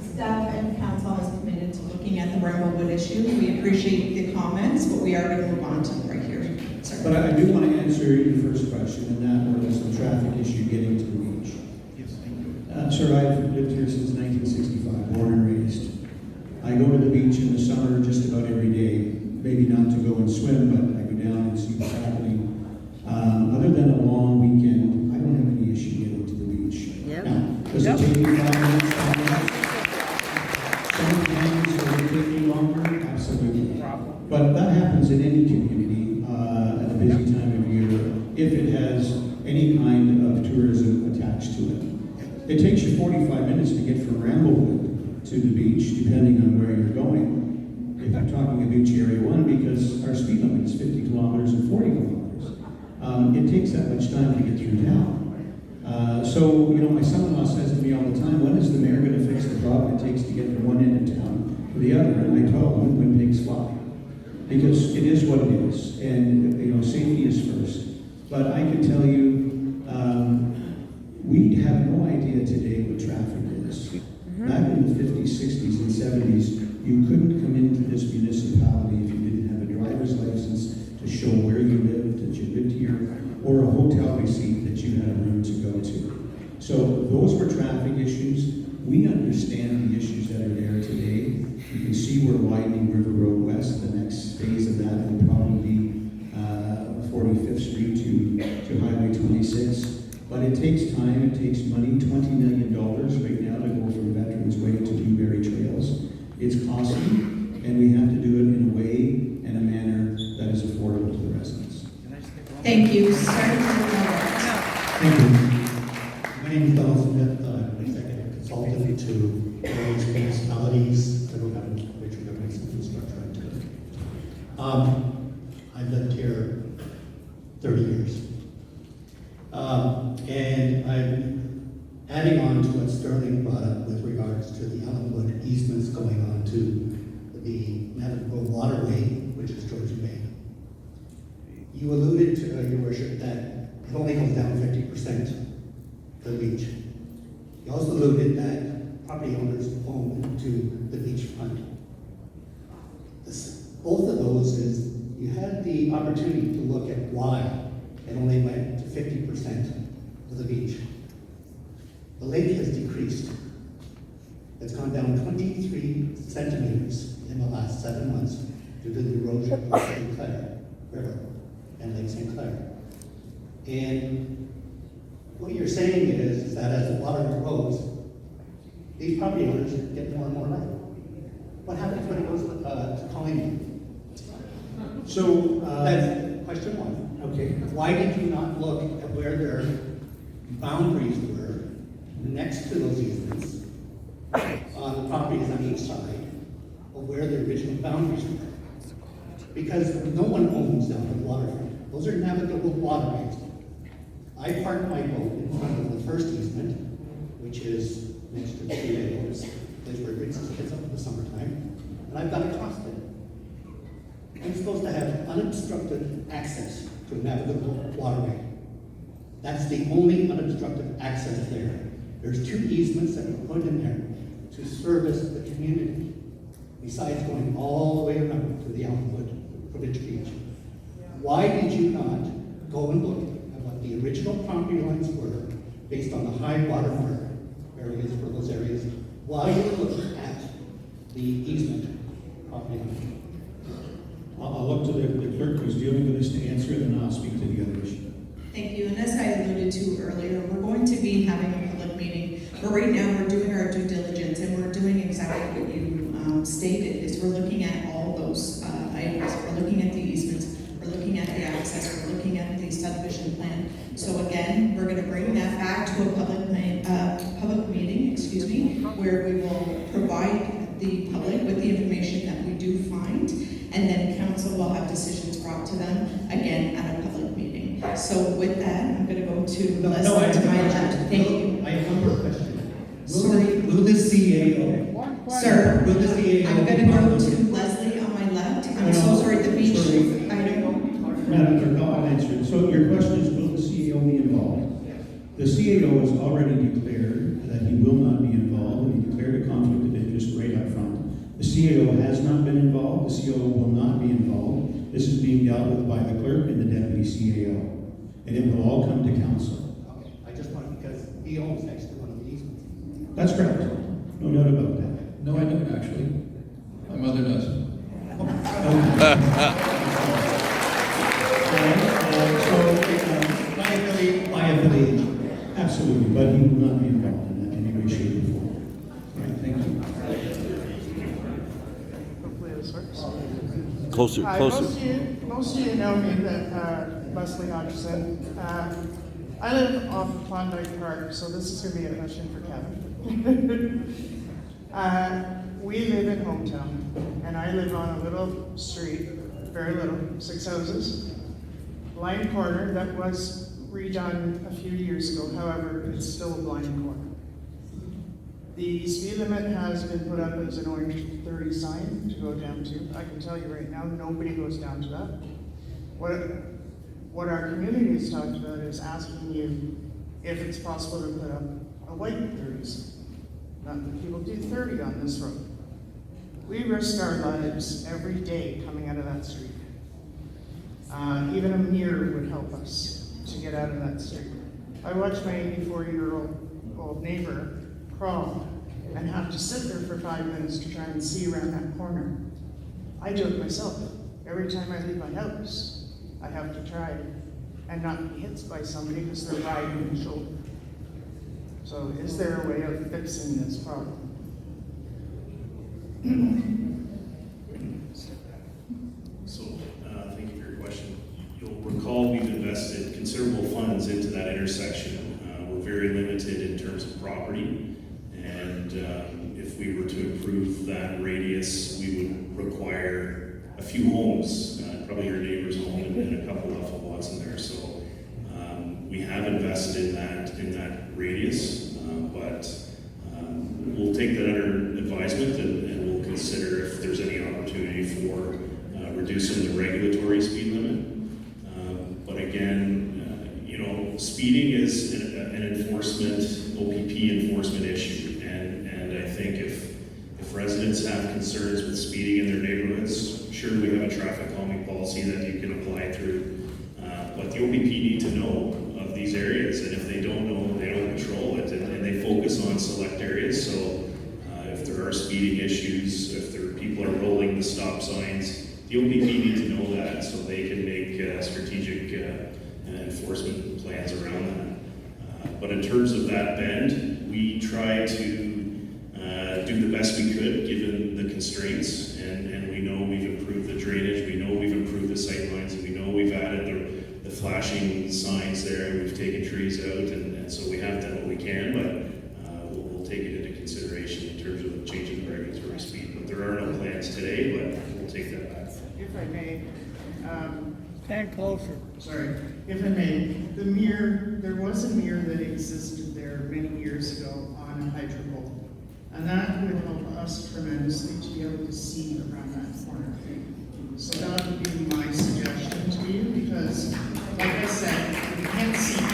staff and council has committed to looking at the Bramblewood issue. We appreciate the comments, but we are going to move on to right here, sir. But I do want to answer your first question, and that was the traffic issue getting to the beach. Yes, thank you. Sir, I've lived here since 1965, born and raised. I go to the beach in the summer just about every day. Maybe not to go and swim, but I go down and see what's happening. Other than a long weekend, I don't have any issue getting to the beach. Yep. Now, does it take me 5 minutes? Sometimes it will take me longer, absolutely. But that happens in any community at a busy time of year if it has any kind of tourism attached to it. It takes you 45 minutes to get from Ramblewood to the beach, depending on where you're going. If I'm talking a beach area 1, because our speed limit is 50 kilometers and 40 kilometers. It takes that much time to get through town. So, you know, my son-in-law says to me all the time, when is the mayor going to fix the problem it takes to get from one end of town to the other? And I told him, when pigs fly. Because it is what it is, and, you know, safety is first. But I can tell you, we have no idea today what traffic is. Back in the 50s, 60s, and 70s, you couldn't come into this municipality if you didn't have a driver's license to show where you lived, that you lived here, or a hotel receipt that you had a room to go to. So those were traffic issues. We understand the issues that are there today. You can see we're widening River Road West. The next phase of that will probably be 45th Street to Highway 26. But it takes time, it takes money, $20 million right now to go from Veterans Way to Dewberry Trails. It's costly, and we have to do it in a way and a manner that is affordable to the residents. Thank you, sir. Thank you. My name is Donald Smith. I'm an executive consultant to various municipalities, federal government, major governments, infrastructure, and tourism. I've lived here 30 years. And I'm adding on to what Sterling brought up with regards to the Ellenwood easements going on to the Madison Road Waterway, which is Georgian Bay. You alluded to, Your Worship, that it only goes down 50% to the beach. You also alluded that property owners own to the beachfront. Both of those is, you had the opportunity to look at why it only went to 50% of the beach. The lake has decreased. It's gone down 23 centimeters in the last 7 months due to the erosion of the St. Clair River. and Lake St. Clair. And what you're saying is that as the water grows, these property owners get more and more land. What happens when it goes to Colonial? So, That's question one. okay. Why did you not look at where their boundaries were next to those easements on the properties on each side, or where the original boundaries were? Because no one owns down the waterfront. Those are navigable waterways. I park my boat in front of the first easement, which is next to the CAO's, place where it brings its kids up in the summertime, and I've got to cross it. I'm supposed to have unobstructed access to a navigable waterway. That's the only unobstructed access there. There's 2 easements that were put in there to service the community, besides going all the way around to the Allenwood Provincial Beach. Why did you not go and look at what the original property lines were based on the high water mark areas for those areas, while you were looking at the easement property line? I'll look to the clerk who's dealing with this to answer it, and I'll speak to the other issue. Thank you, and as I alluded to earlier, we're going to be having a public meeting, but right now we're doing our due diligence, and we're doing exactly what you stated, is we're looking at all those items. We're looking at the easements, we're looking at the access, we're looking at the subdivision plan. So again, we're going to bring that back to a public meeting, where we will provide the public with the information that we do find, and then council will have decisions brought to them, again, at a public meeting. So with that, I'm going to go to Leslie to my left. Thank you. I have one more question. Sorry. Will the CAO? Sir, Will the CAO? I'm going to go to Leslie on my left. I'm so sorry, the beach item. Madam Clerk, I'll answer it. So your question is, will the CAO be involved? The CAO has already declared that he will not be involved, and he declared a conflict of interest right up front. The CAO has not been involved. The CAO will not be involved. This is being dealt with by the clerk and the deputy CAO, and it will all come to council. Okay, I just want, because he owns next to one of the easements. That's correct. No doubt about that. No, I don't actually. My mother does. Liability, absolutely, but he will not be involved in that in any way, shape, or form. Right, thank you. Hopefully this works. Closer, Hi, closer. Most of you know me, Leslie Hodgson. I live off of Klondike Park, so this is going to be a question for Kevin. We live in Hometown, and I live on a little street, very little, 6 houses, blind corner that was redone a few years ago. However, it's still a blind corner. The speed limit has been put up as an orange 30 sign to go down to. I can tell you right now, nobody goes down to that. What our community has talked about is asking you if it's possible to put up a white 30s. Not that people do 30 on this road. We risk our lives every day coming out of that street. Even a mirror would help us to get out of that street. I watched my 84-year-old neighbor crawl and have to sit there for 5 minutes to try and see around that corner. I do it myself. Every time I leave my house, I have to try and not be hit by somebody because they're riding the shoulder. So is there a way of fixing this problem? So, thank you for your question. You'll recall we've invested considerable funds into that intersection. We're very limited in terms of property, and if we were to improve that radius, we would require a few homes, probably your neighbor's home and a couple of lots in there. So we have invested in that radius, but we'll take that under advisement and we'll consider if there's any opportunity for reducing the regulatory speed limit. But again, speeding is an enforcement, OPP enforcement issue, and I think if residents have concerns with speeding in their neighborhoods, sure, we have a traffic calming policy that you can apply through, but the OPP need to know of these areas, and if they don't know, they don't control it, and they focus on select areas. So if there are speeding issues, if people are rolling the stop signs, the OPP need to know that so they can make strategic enforcement plans around that. But in terms of that bend, we try to do the best we could given the constraints, and we know we've improved the drainage, we know we've improved the sight lines, and we know we've added the flashing signs there, we've taken trees out, and so we have done what we can, but we'll take it into consideration in terms of changing the regulatory speed. But there are no plans today, but we'll take that back. If I may, Stand closer. sorry, if I may, the mirror, there was a mirror that existed there many years ago on a hydro pole. And that would help us tremendously to be able to see around that corner. So that would be my suggestion to you, because like I said, you can't see.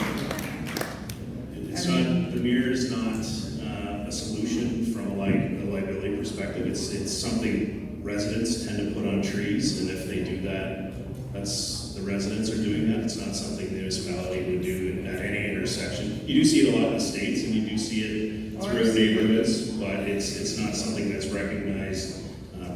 It's not, the mirror is not a solution from a liability perspective. It's something residents tend to put on trees, and if they do that, the residents are doing that. It's not something the municipality would do at any intersection. You do see it a lot in the States, and you do see it throughout neighborhoods, but it's not something that's recognized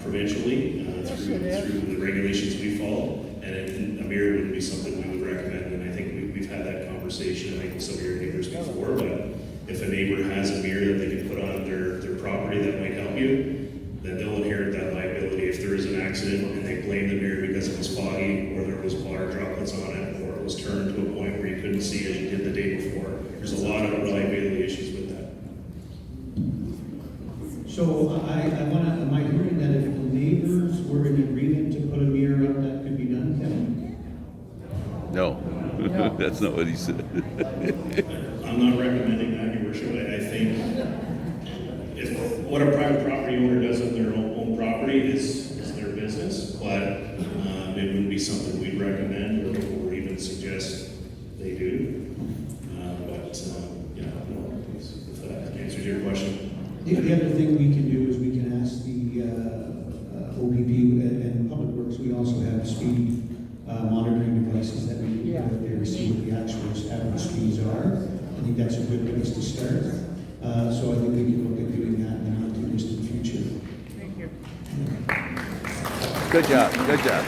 provincially through the regulations we follow. And a mirror wouldn't be something we would recommend, and I think we've had that conversation, I think, with some of your neighbors before, but if a neighbor has a mirror that they can put on their property that might help you, then they'll inherit that liability. If there is an accident and they blame the mirror because it was foggy, or there was water droplets on it, or it was turned to a point where you couldn't see as you did the day before, there's a lot of reliability issues with that. So am I hearing that if the neighbors were in agreement to put a mirror up, that could be done, Kevin? No, that's not what he said. I'm not recommending that, Your Worship. I think if what a private property owner does on their own property is their business, but it wouldn't be something we'd recommend or even suggest they do. If that answers your question. The other thing we can do is we can ask the OPP and Public Works. We also have speed monitoring devices that we can put there to see what the actual average speeds are. I think that's a good place to start. So I think we can look at doing that in the not too distant future. Thank you. Good job, good job.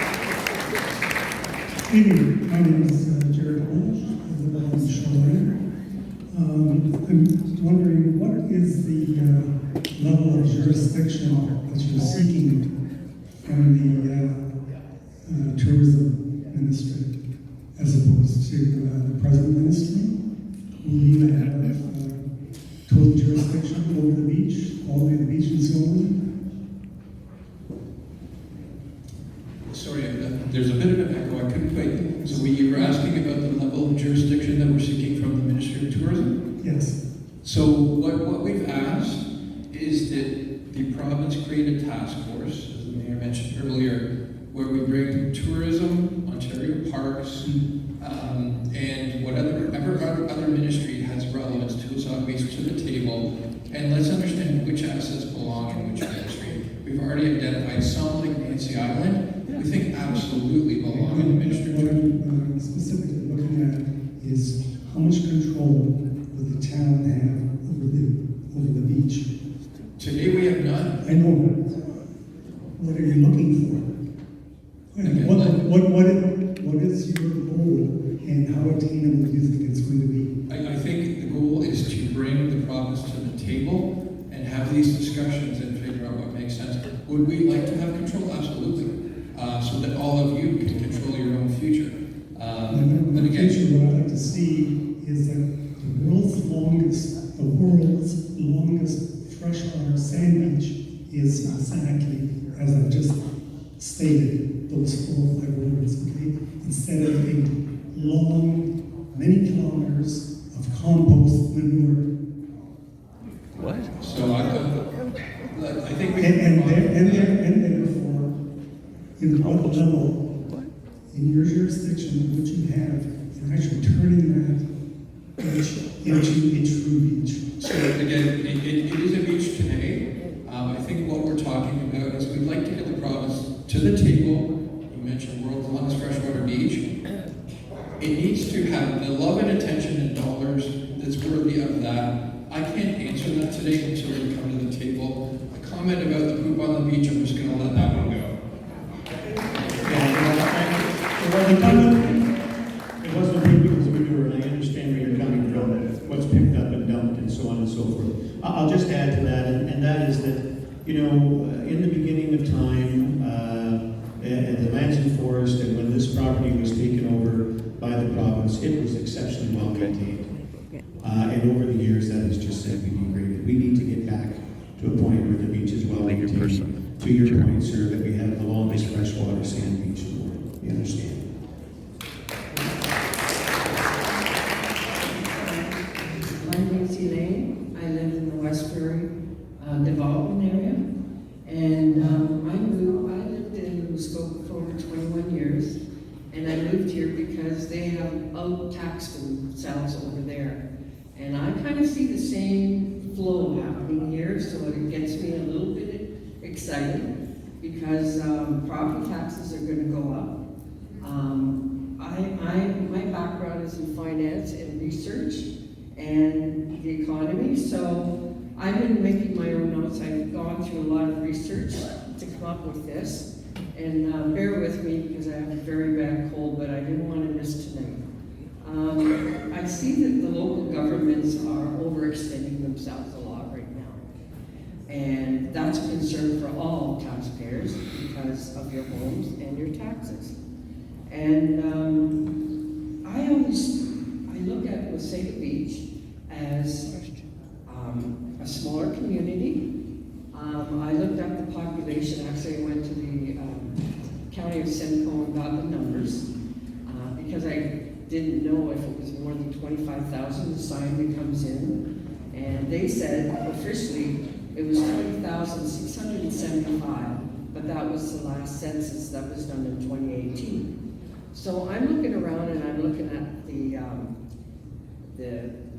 Good evening. My name is Jared Walsh. I live on Shoreline. I'm wondering, what is the level of jurisdiction that you're seeking from the tourism ministry as opposed to the present ministry? Will you have total jurisdiction over the beach, all the way to the beach and so on? Sorry, there's a bit of an echo. I couldn't quite. So you were asking about the level of jurisdiction that we're seeking from the Ministry of Tourism? Yes. So what we've asked is that the province create a task force, as the mayor mentioned earlier, where we bring tourism, Ontario parks, and whatever other ministry has relevance to Wasaga Beach to the table, and let's understand which assets belong in which ministry. We've already identified some, like Nancy Island, we think absolutely belong in the ministry. What I'm specifically looking at is how much control will the town have over the beach? Today we have none. I know. What are you looking for? And what is your goal, and how attainable do you think it's going to be? I think the goal is to bring the province to the table and have these discussions and figure out what makes sense. Would we like to have control? Absolutely. So that all of you can control your own future. But again, what I'd like to see is that the world's longest freshwater sand beach is exactly as I've just stated, those 4 or 5 words, okay? Instead of a long, many kilometers of compost manure. What? So I think we and therefore, in what level in your jurisdiction would you have in actually turning that beach into a true beach? So again, it is a beach today. I think what we're talking about is we'd like to get the province to the table. You mentioned world's longest freshwater beach. It needs to have the love and attention and dollars that's worthy of that. I can't answer that today until we come to the table. A comment about the poop on the beach, I'm just going to let that one go. I'll just add to that, and that is that, you know, in the beginning of time, at the Lands and Forest, and when this property was taken over by the province, it was exceptionally well maintained. And over the years, that has just simply degraded. We need to get back to a point where the beach is well maintained. To your point, sir, that we have the longest freshwater sand beach in the world. You understand? My name is Elaine. I live in the Westbury development area. And I lived in Muskoka for over 21 years. And I moved here because they have out-taxed themselves over there. And I kind of see the same flow happening here, so it gets me a little bit excited because property taxes are going to go up. My background is in finance and research and the economy, so I've been making my own notes. I've gone through a lot of research to come up with this, and bear with me because I have a very bad cold, but I didn't want to miss tonight. I see that the local governments are overextending themselves a lot right now, and that's a concern for all taxpayers because of your homes and your taxes. And I look at Wasaga Beach as a smaller community. I looked up the population. Actually, I went to the county of Simcoe and got the numbers because I didn't know if it was more than 25,000 the sign that comes in. And they said officially it was 20,675, but that was the last census that was done in 2018. So I'm looking around and I'm looking at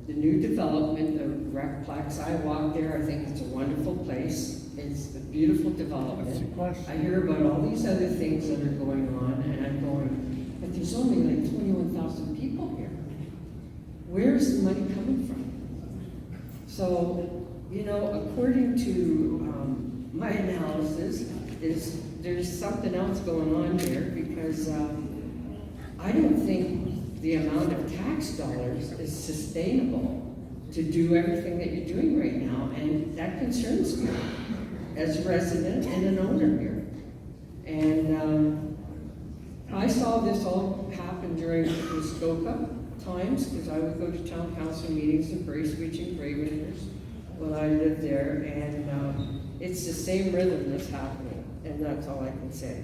the new development, the Recplex. I walked there. I think it's a wonderful place. It's a beautiful development. I hear about all these other things that are going on, and I'm going, but there's only like 21,000 people here. Where's the money coming from? So, you know, according to my analysis, there's something else going on here because I don't think the amount of tax dollars is sustainable to do everything that you're doing right now, and that concerns me as a resident and an owner here. And I saw this all happen during Muskoka times because I would go to town council meetings in Brace Beach and Gravenhurst when I lived there, and it's the same rhythm that's happening, and that's all I can say.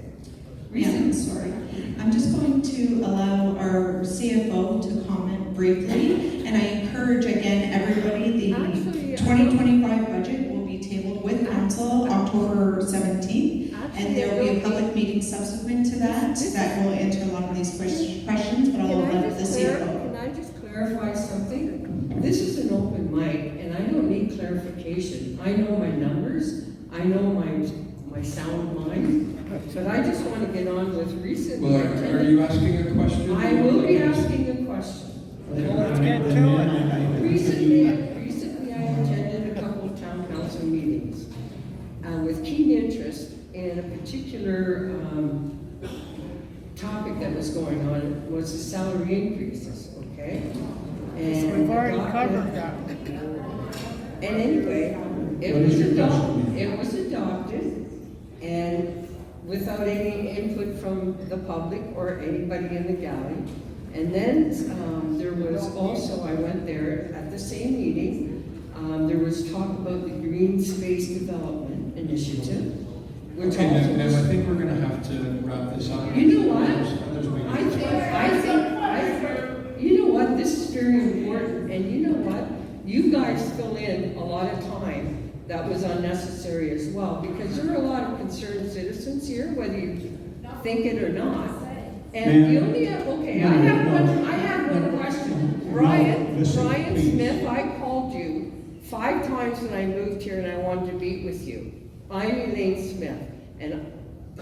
Yeah, sorry. I'm just going to allow our CFO to comment briefly, and I encourage again everybody, the 2025 budget will be tabled with council October 17th, and there will be a public meeting subsequent to that that will answer a lot of these questions, but I'll let the CFO. Can I just clarify something? This is an open mic, and I don't need clarification. I know my numbers. I know my sound mind. But I just want to get on with recently. Well, are you asking a question? I will be asking a question. Let's get to it. Recently I attended a couple of town council meetings with keen interest in a particular topic that was going on was the salary increases, okay? And we've already covered that. And anyway, it was adopted, and without any input from the public or anybody in the gallery. And then there was also, I went there at the same meeting, there was talk about the Green Space Development Initiative, which okay, also now was, I think we're going to have to wrap this up. you know what? You know what? This is very important, and you know what? You guys fill in a lot of time that was unnecessary as well, because there are a lot of concerned citizens here, whether you think it or not. And the only, okay, I have one question. Brian Smith, I called you 5 times when I moved here and I wanted to meet with you. I'm Elaine Smith, and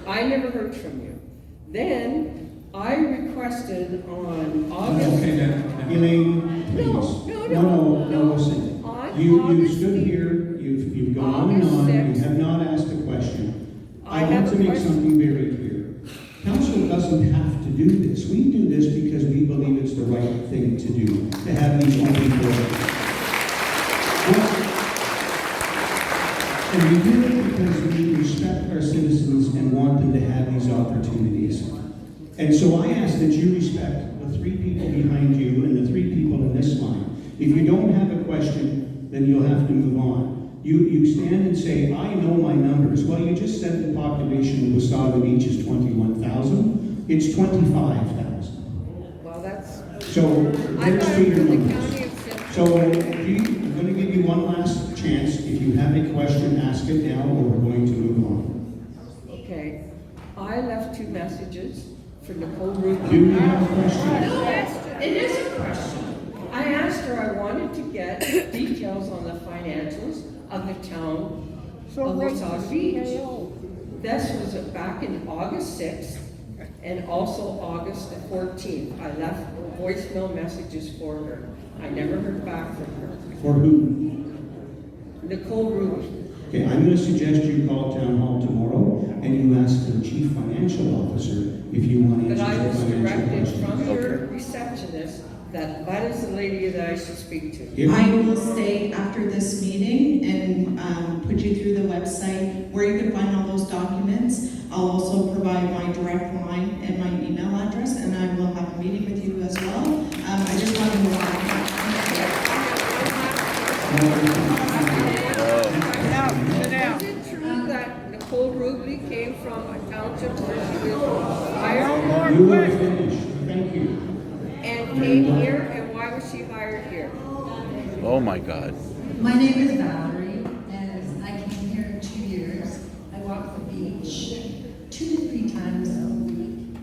I never heard from you. Then I requested on August. Okay, now, Elaine, please. No, listen. You stood here, you've gone on and on, you have not asked a question. I want to make something very clear. Council doesn't have to do this. We do this because we believe it's the right thing to do, to have these open forums. And we do it because we respect our citizens and want them to have these opportunities. And so I ask that you respect the three people behind you and the three people in this line. If you don't have a question, then you'll have to move on. You stand and say, I know my numbers. Well, you just said the population of Wasaga Beach is 21,000. It's 25,000. Well, that's. So there's to your the numbers. county of St. So I'm going to give you one last chance. If you have a question, ask it now, or we're going to move on. Okay. I left 2 messages for Nicole Rubin. Do you have a question? No, it is a question. I asked her, I wanted to get details on the financials of the town of Wasaga Beach. This was back in August 6th and also August the 14th. I left voicemail messages for her. I never heard back from her. For who? Nicole Rubin. Okay, I'm going to suggest you call Town Hall tomorrow and you ask the Chief Financial Officer if you want But I answers was to financial directed from questions. your receptionist that is the lady that I should speak to. I will stay after this meeting and put you through the website where you can find all those documents. I'll also provide my direct line and my email address, and I will have a meeting with you as well. I just want to move on. Is it true that Nicole Rubley came from a township where she was hired? You are finished. Thank you. And came here, and why was she hired here? Oh my God. My name is Valerie, and I came here 2 years. I walk the beach 2-3 times a week,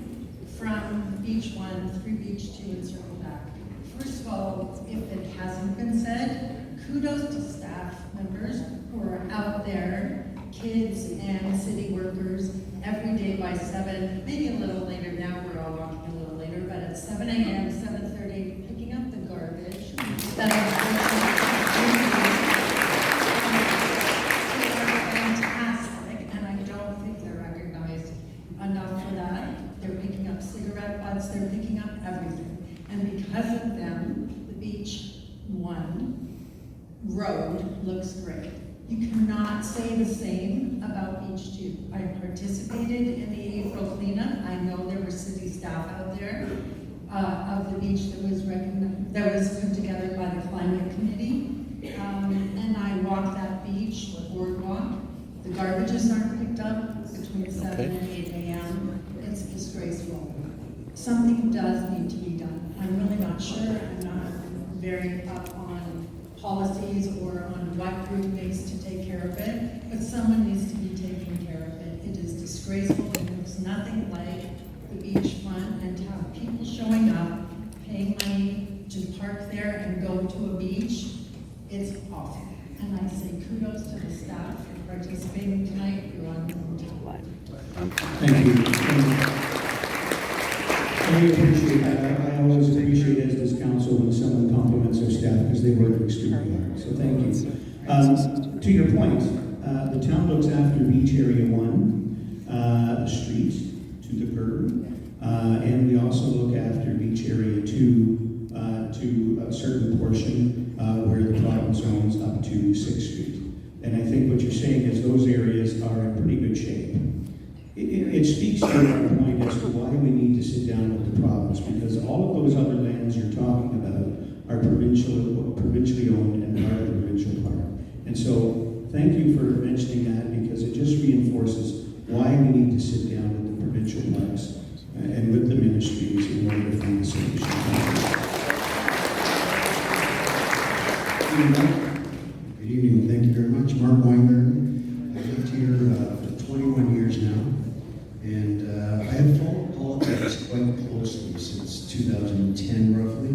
from beach 1 through beach 2 and circle back. First of all, if it hasn't been said, kudos to staff members who are out there, kids and city workers, every day by 7, maybe a little later now, we're all walking a little later, but at 7 a.m., 7:30, picking up the garbage that fantastic, and I don't think they're recognized enough for that. They're picking up cigarette butts, they're picking up everything. And because of them, the beach 1 road looks great. You cannot say the same about beach 2. I participated in the April cleanup. I know there were city staff out there of the beach that was put together by the climate committee. And I walked that beach, the boardwalk. The garbages aren't picked up between 7 and 8 a.m. It's disgraceful. Something does need to be done. I'm really not sure. I'm not very up on policies or on what group needs to take care of it, but someone needs to be taking care of it. It is disgraceful. It looks nothing like the beachfront, and to have people showing up, paying money to park there and go to a beach, it's awful. And I say kudos to the staff for participating tonight. You're on your own time. Thank you. I really appreciate that. I always appreciate, as does council, when someone compliments their staff because they work extremely hard. So thank you. To your point, the town looks after beach area 1, the street to the curb, and we also look after beach area 2 to a certain portion where the province owns up to 6th Street. And I think what you're saying is those areas are in pretty good shape. It speaks to our point as to why we need to sit down with the province, because all of those other lands you're talking about are provincially owned and part of the provincial park. And so thank you for mentioning that, because it just reinforces why we need to sit down with the provincial parks and with the ministries in order to find a solution. Good evening, thank you very much. Mark Weinberg. I've lived here for 21 years now, and I have followed politics quite closely since 2010 roughly.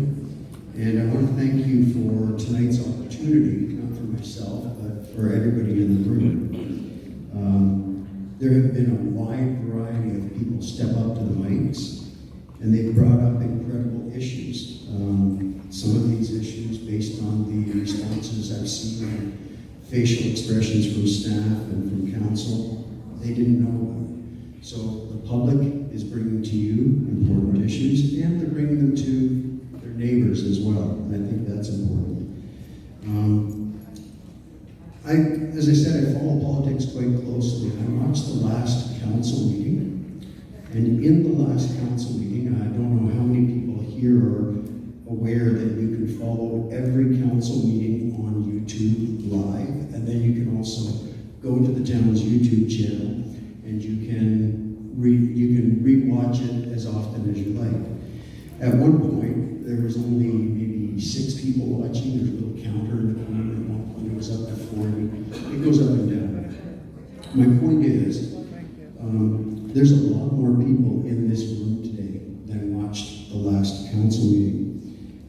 And I want to thank you for tonight's opportunity, not for myself, but for everybody in the room. There have been a wide variety of people step up to the mics, and they've brought up incredible issues. Some of these issues based on the responses I've seen and facial expressions from staff and from council, they didn't know about. So the public is bringing to you important issues, and they're bringing them to their neighbors as well, and I think that's important. As I said, I follow politics quite closely. I watched the last council meeting, and in the last council meeting, I don't know how many people here are aware that you can follow every council meeting on YouTube live, and then you can also go to the town's YouTube channel, and you can re-watch it as often as you like. At one point, there was only maybe 6 people watching. There's a little counter in the corner. At one point, it was up to 40. It goes up and down. My point is, there's a lot more people in this room today than watched the last council meeting.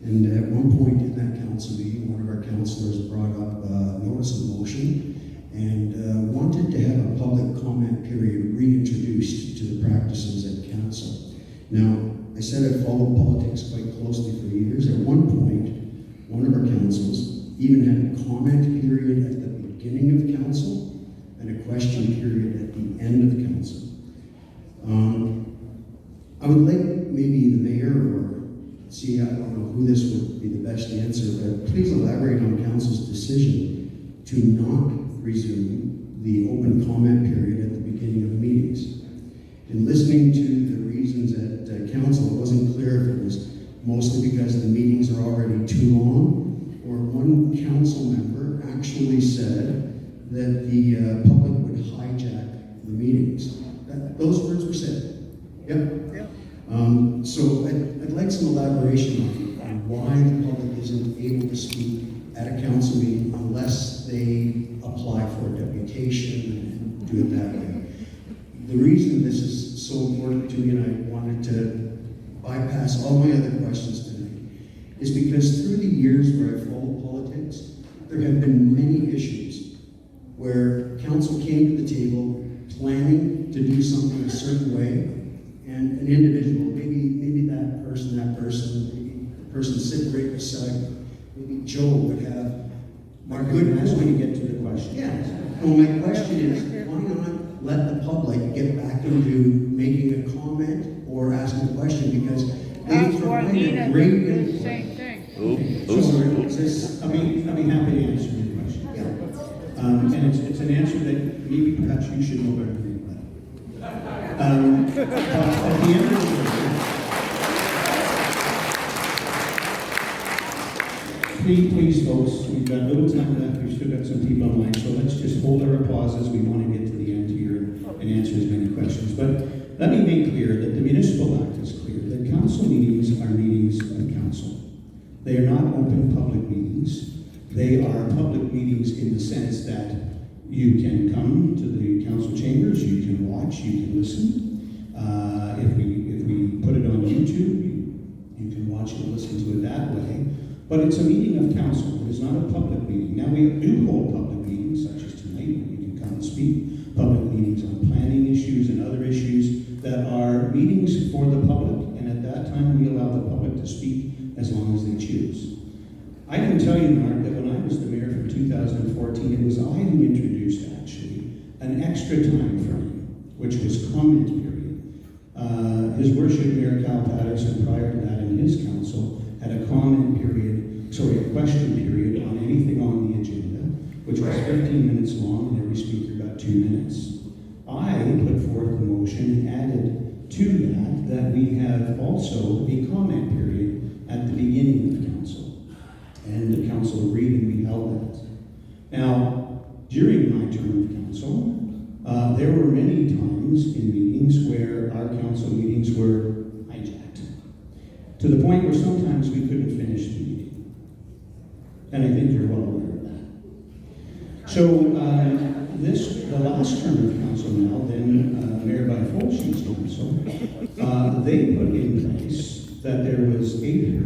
And at one point in that council meeting, one of our councillors brought up a notice of motion and wanted to have a public comment period reintroduced to the practices at council. Now, I said I followed politics quite closely for years. At one point, one of our councils even had a comment period at the beginning of council and a question period at the end of council. I would like maybe the mayor or I don't know who this would be the best answer, but please elaborate on council's decision to not resume the open comment period at the beginning of meetings. In listening to the reasons at council, it wasn't clear if it was mostly because the meetings are already too long, or one council member actually said that the public would hijack the meetings. Those words were said. Yep. So I'd like some elaboration on why the public isn't able to speak at a council meeting unless they apply for a deputation and do it that way. The reason this is so important to me, and I wanted to bypass all my other questions tonight, is because through the years where I've followed politics, there have been many issues where council came to the table planning to do something a certain way, and an individual, maybe that person, maybe the person sitting right beside, maybe Joe would have a good ask me to get to the question. Yeah. Well, my question is, why not let the public get back into making a comment or asking a question, because they provide a great input. I'll be happy to answer your question. Yeah. And it's an answer that maybe perhaps you should know better than anybody. At the end of the day, please, folks, we've got a little time left. We've still got some people online, so let's just hold our applauses. We want to get to the end here and answer as many questions. But let me make clear that the Municipal Act is clear that council meetings are meetings of council. They are not open public meetings. They are public meetings in the sense that you can come to the council chambers, you can watch, you can listen. If we put it on YouTube, you can watch and listen to it that way. But it's a meeting of council. It is not a public meeting. Now, we do hold public meetings, such as tonight, where you can come and speak. Public meetings on planning issues and other issues that are meetings for the public. And at that time, we allow the public to speak as long as they choose. I can tell you, Mark, that when I was the mayor from 2014, it was I who introduced, actually, an extra time frame, which was comment period. His Worship Mayor Cal Patterson, prior to that in his council, had a a question period on anything on the agenda, which was 15 minutes long, and every speaker got 2 minutes. I put forth the motion and added to that we have also a comment period at the beginning of council. And the council agreed and we held that. Now, during my term of council, there were many times in meetings where our council meetings were hijacked, to the point where sometimes we couldn't finish the meeting. And I think you're well aware of that. So the last term of council now, then Mayor Byfolsky's council, they put in place that there was a period,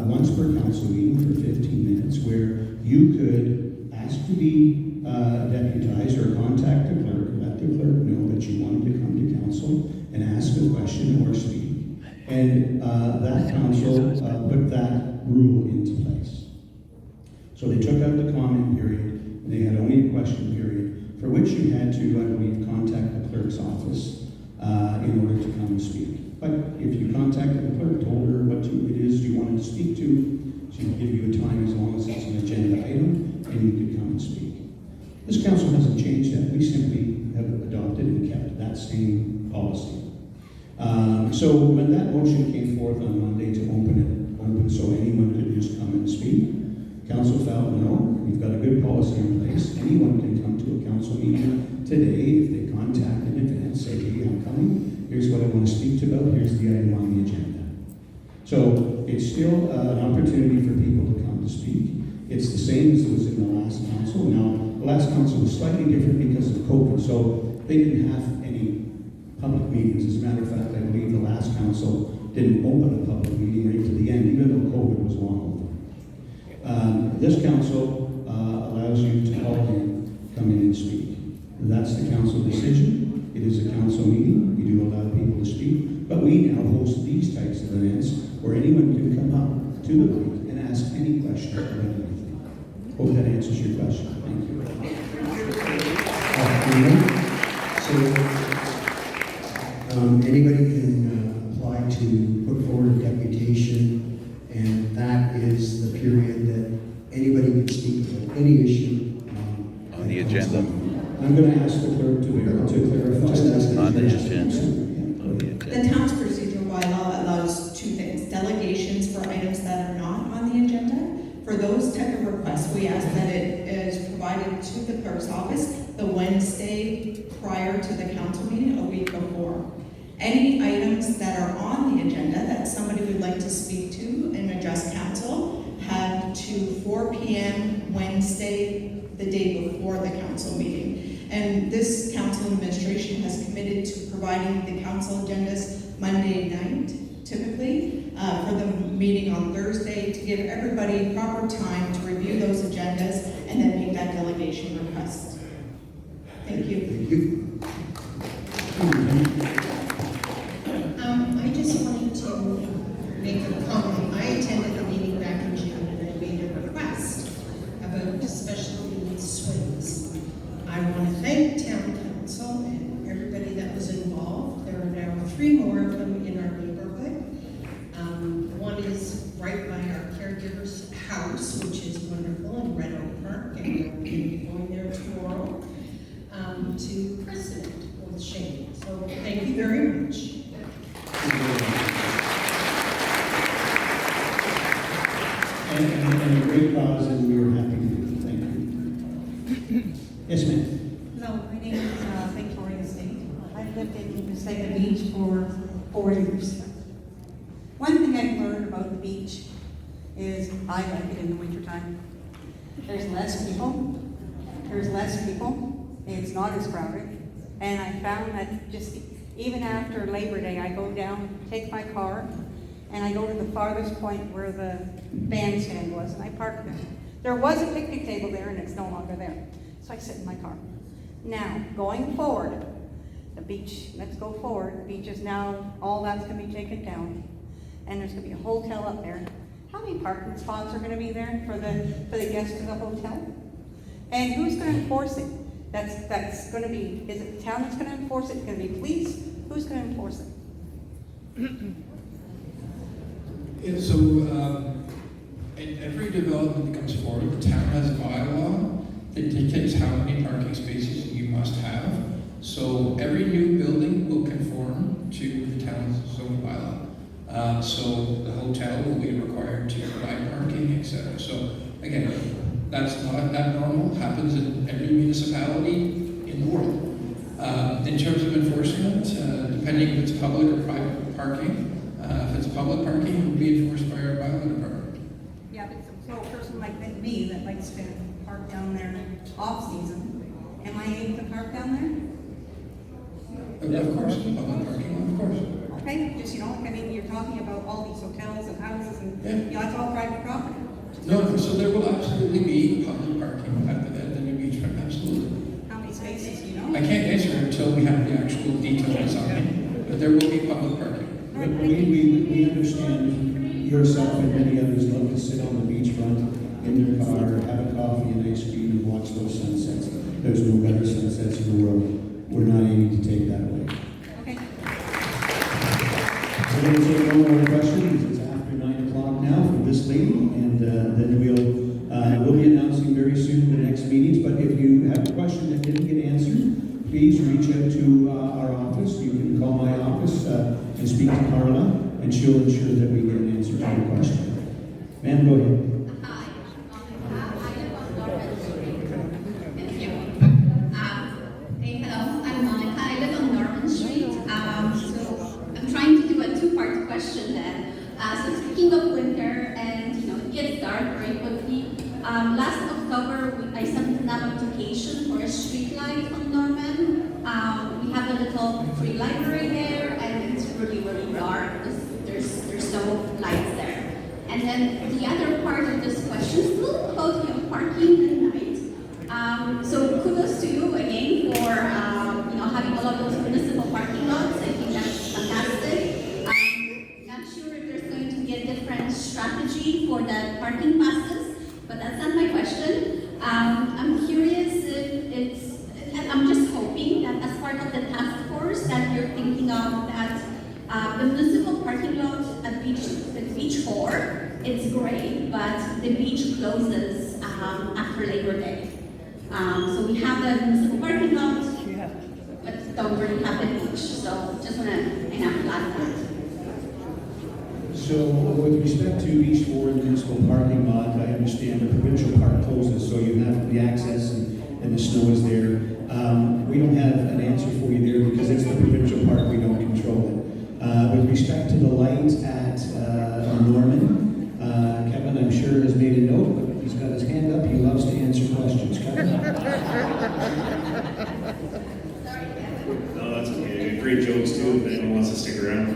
once per council meeting for 15 minutes, where you could ask to be deputized or contact the clerk, let the clerk know that you wanted to come to council and ask a question or speak. And that council put that rule into place. So they took out the comment period, and they had only a question period, for which you had to, I believe, contact the clerk's office in order to come and speak. But if you contacted the clerk, told her what it is you wanted to speak to, she would give you a time as long as it's an agenda item, and you could come This council hasn't changed that. We simply have adopted and kept that same policy. So when that motion came forth on Monday to open so anyone could just come and speak, council felt, no, we've got a good policy in place. Anyone can come to a council meeting today if they contact in advance, say, hey, I'm coming, here's what I want to speak about, here's the item on the agenda. So it's still an opportunity for people to come to speak. It's the same as it was in the last council. Now, the last council was slightly different because of COVID, so they didn't have any public meetings. As a matter of fact, I believe the last council didn't open a public meeting right to the end, even though COVID was long over. This council allows you to call in, come in and speak. That's the council decision. It is a council meeting. We do allow people to speak, but we now host these types of events where anyone can come up to the mic and ask any question about anything. Hope that answers your question. Thank you. Anybody can apply to put forward a deputation, and that is the period that anybody can speak about any issue On the agenda. I'm going to ask the clerk to clarify. On the agenda. The town's procedural bylaw allows two things: delegations for items that are not on the agenda. For those type of requests, we ask that it is provided to the clerk's office the Wednesday prior to the council meeting, a week before. Any items that are on the agenda that somebody would like to speak to and address council have to 4 p.m. Wednesday, the day before the council meeting. And this council administration has committed to providing the council agendas Monday night, typically, for the meeting on Thursday, to give everybody proper time to review those agendas and then make that delegation request. Thank you. Thank you. I just wanted to make a comment. I attended the meeting back in June and I made a request about special needs swings. I want to thank town council and everybody that was involved. There are now 3 more of them in our neighborhood. One is right by our caregiver's house, which is wonderful, in Red Oak Park, and we'll be going there tomorrow to christen it with Shane. So thank you very much. And a great cause, and we were happy to do it. Thank you. Yes, ma'am. Hello, my name is Victoria State. I've lived in Wasaga Beach for 4 years. One thing I've learned about the beach is I like it in the wintertime. There's less people. It's not as crowded. And I found that just even after Labor Day, I go down, take my car, and I go to the farthest point where the bandstand was, and I park there. There was a picnic table there, and it's no longer there. So I sit in my car. Now, going forward, the beach, let's go forward. The beach is now, all that's going to be taken down. And there's going to be a hotel up there. How many parking spots are going to be there for the guests of the hotel? And who's going to enforce it? That's going to be, is it the town that's going to enforce it? It's going to be police? Who's going to enforce it? Yeah, so in every development that comes forward, the town has a bylaw that dictates how many parking spaces you must have. So every new building will conform to the town's zoning bylaw. So the hotel will be required to provide parking, etc. So again, that's not that normal. Happens in every municipality in the world. In terms of enforcement, depending if it's public or private parking, if it's public parking, it will be enforced by our bylaw department. Yeah, but so a person like me that likes to park down there off season, am I able to park down there? Of course, public parking, of course. Okay, just, I mean, you're talking about all these hotels and houses and, that's all private property. No, so there will absolutely be public parking at the new beachfront, absolutely. How many spaces, I can't answer until we have the actual detailed design, but there will be public parking. We understand yourself and many others love to sit on the beachfront in their car, have a coffee and ice cream and watch those sunsets. There's no better sunsets in the world. We're not aiming to take that away. Okay. We're going to take no more questions. It's after 9 o'clock now from this lady, and then we'll be announcing very soon the next meetings. But if you have questions, and speak to Carla, and she'll ensure that we get an answer to your question. Ma'am, go ahead. Hey, hello, I'm Monica. I live on Norman Street. So I'm trying to do a two-part question then. So speaking of winter, and it gets dark very quickly. Last October, I sent an application for a street light on Norman. We have a little free library there, and it's really, really dark because there's no lights there. And then the other part of this question is still about parking at night. So kudos to you again for having all of those municipal parking lots. I think that's fantastic. Not sure if there's going to be a different strategy for the parking passes, but that's not my question. I'm curious if it's, and I'm just hoping that as part of the task force that you're thinking of that the municipal parking lot at Beach 4, it's great, but the beach closes after Labor Day. So we have the municipal parking lot, but don't really have the beach. So just want to flag that. So with respect to Beach 4 and the municipal parking lot, I understand the provincial park closes, so you have the access and the snow is there. We don't have an answer for you there because it's the provincial park, we don't control it. With respect to the lights at Norman, Kevin, I'm sure, has made a note, but he's got his hand up. He loves to answer questions. Kevin? No, that's okay. Great jokes too, if anyone wants to stick around.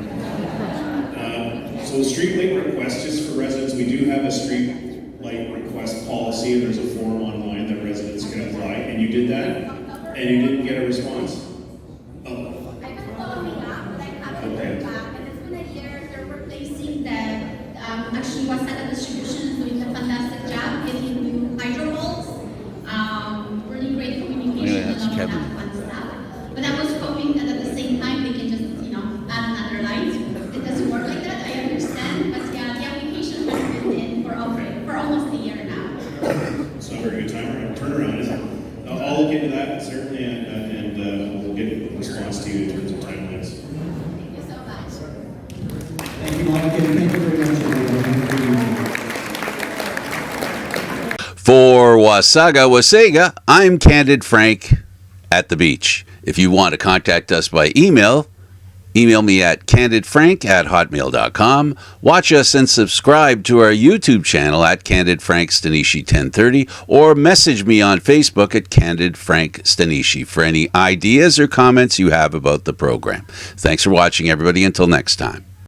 So street light requests, just for residents, we do have a street light request policy, and there's a form online that residents can apply, and you did that, and you didn't get a response? Oh. I've been following up, but I haven't heard back, and it's been a year. They're replacing actually Wasaga Distribution is doing a fantastic job getting new hydro bolts. Really great communication and all of that fun stuff. But I was hoping that at the same time they can just, add another light. It doesn't work like that, I understand, but yeah, the application has been in for almost a year now. It's not a very good turnaround, is it? I'll look into that certainly, and we'll get a response to you in terms of timelines. Thank you so much. Thank you, Monica, and thank you very much, everyone. For Wasaga, I'm Candid Frank at the beach. If you want to contact us by email me at candidfrank@hotmail.com. Watch us and subscribe to our YouTube channel at Candid Frank Stanishi 1030, or message me on Facebook at Candid Frank Stanishi for any ideas or comments you have about the program. Thanks for watching, everybody. Until next time.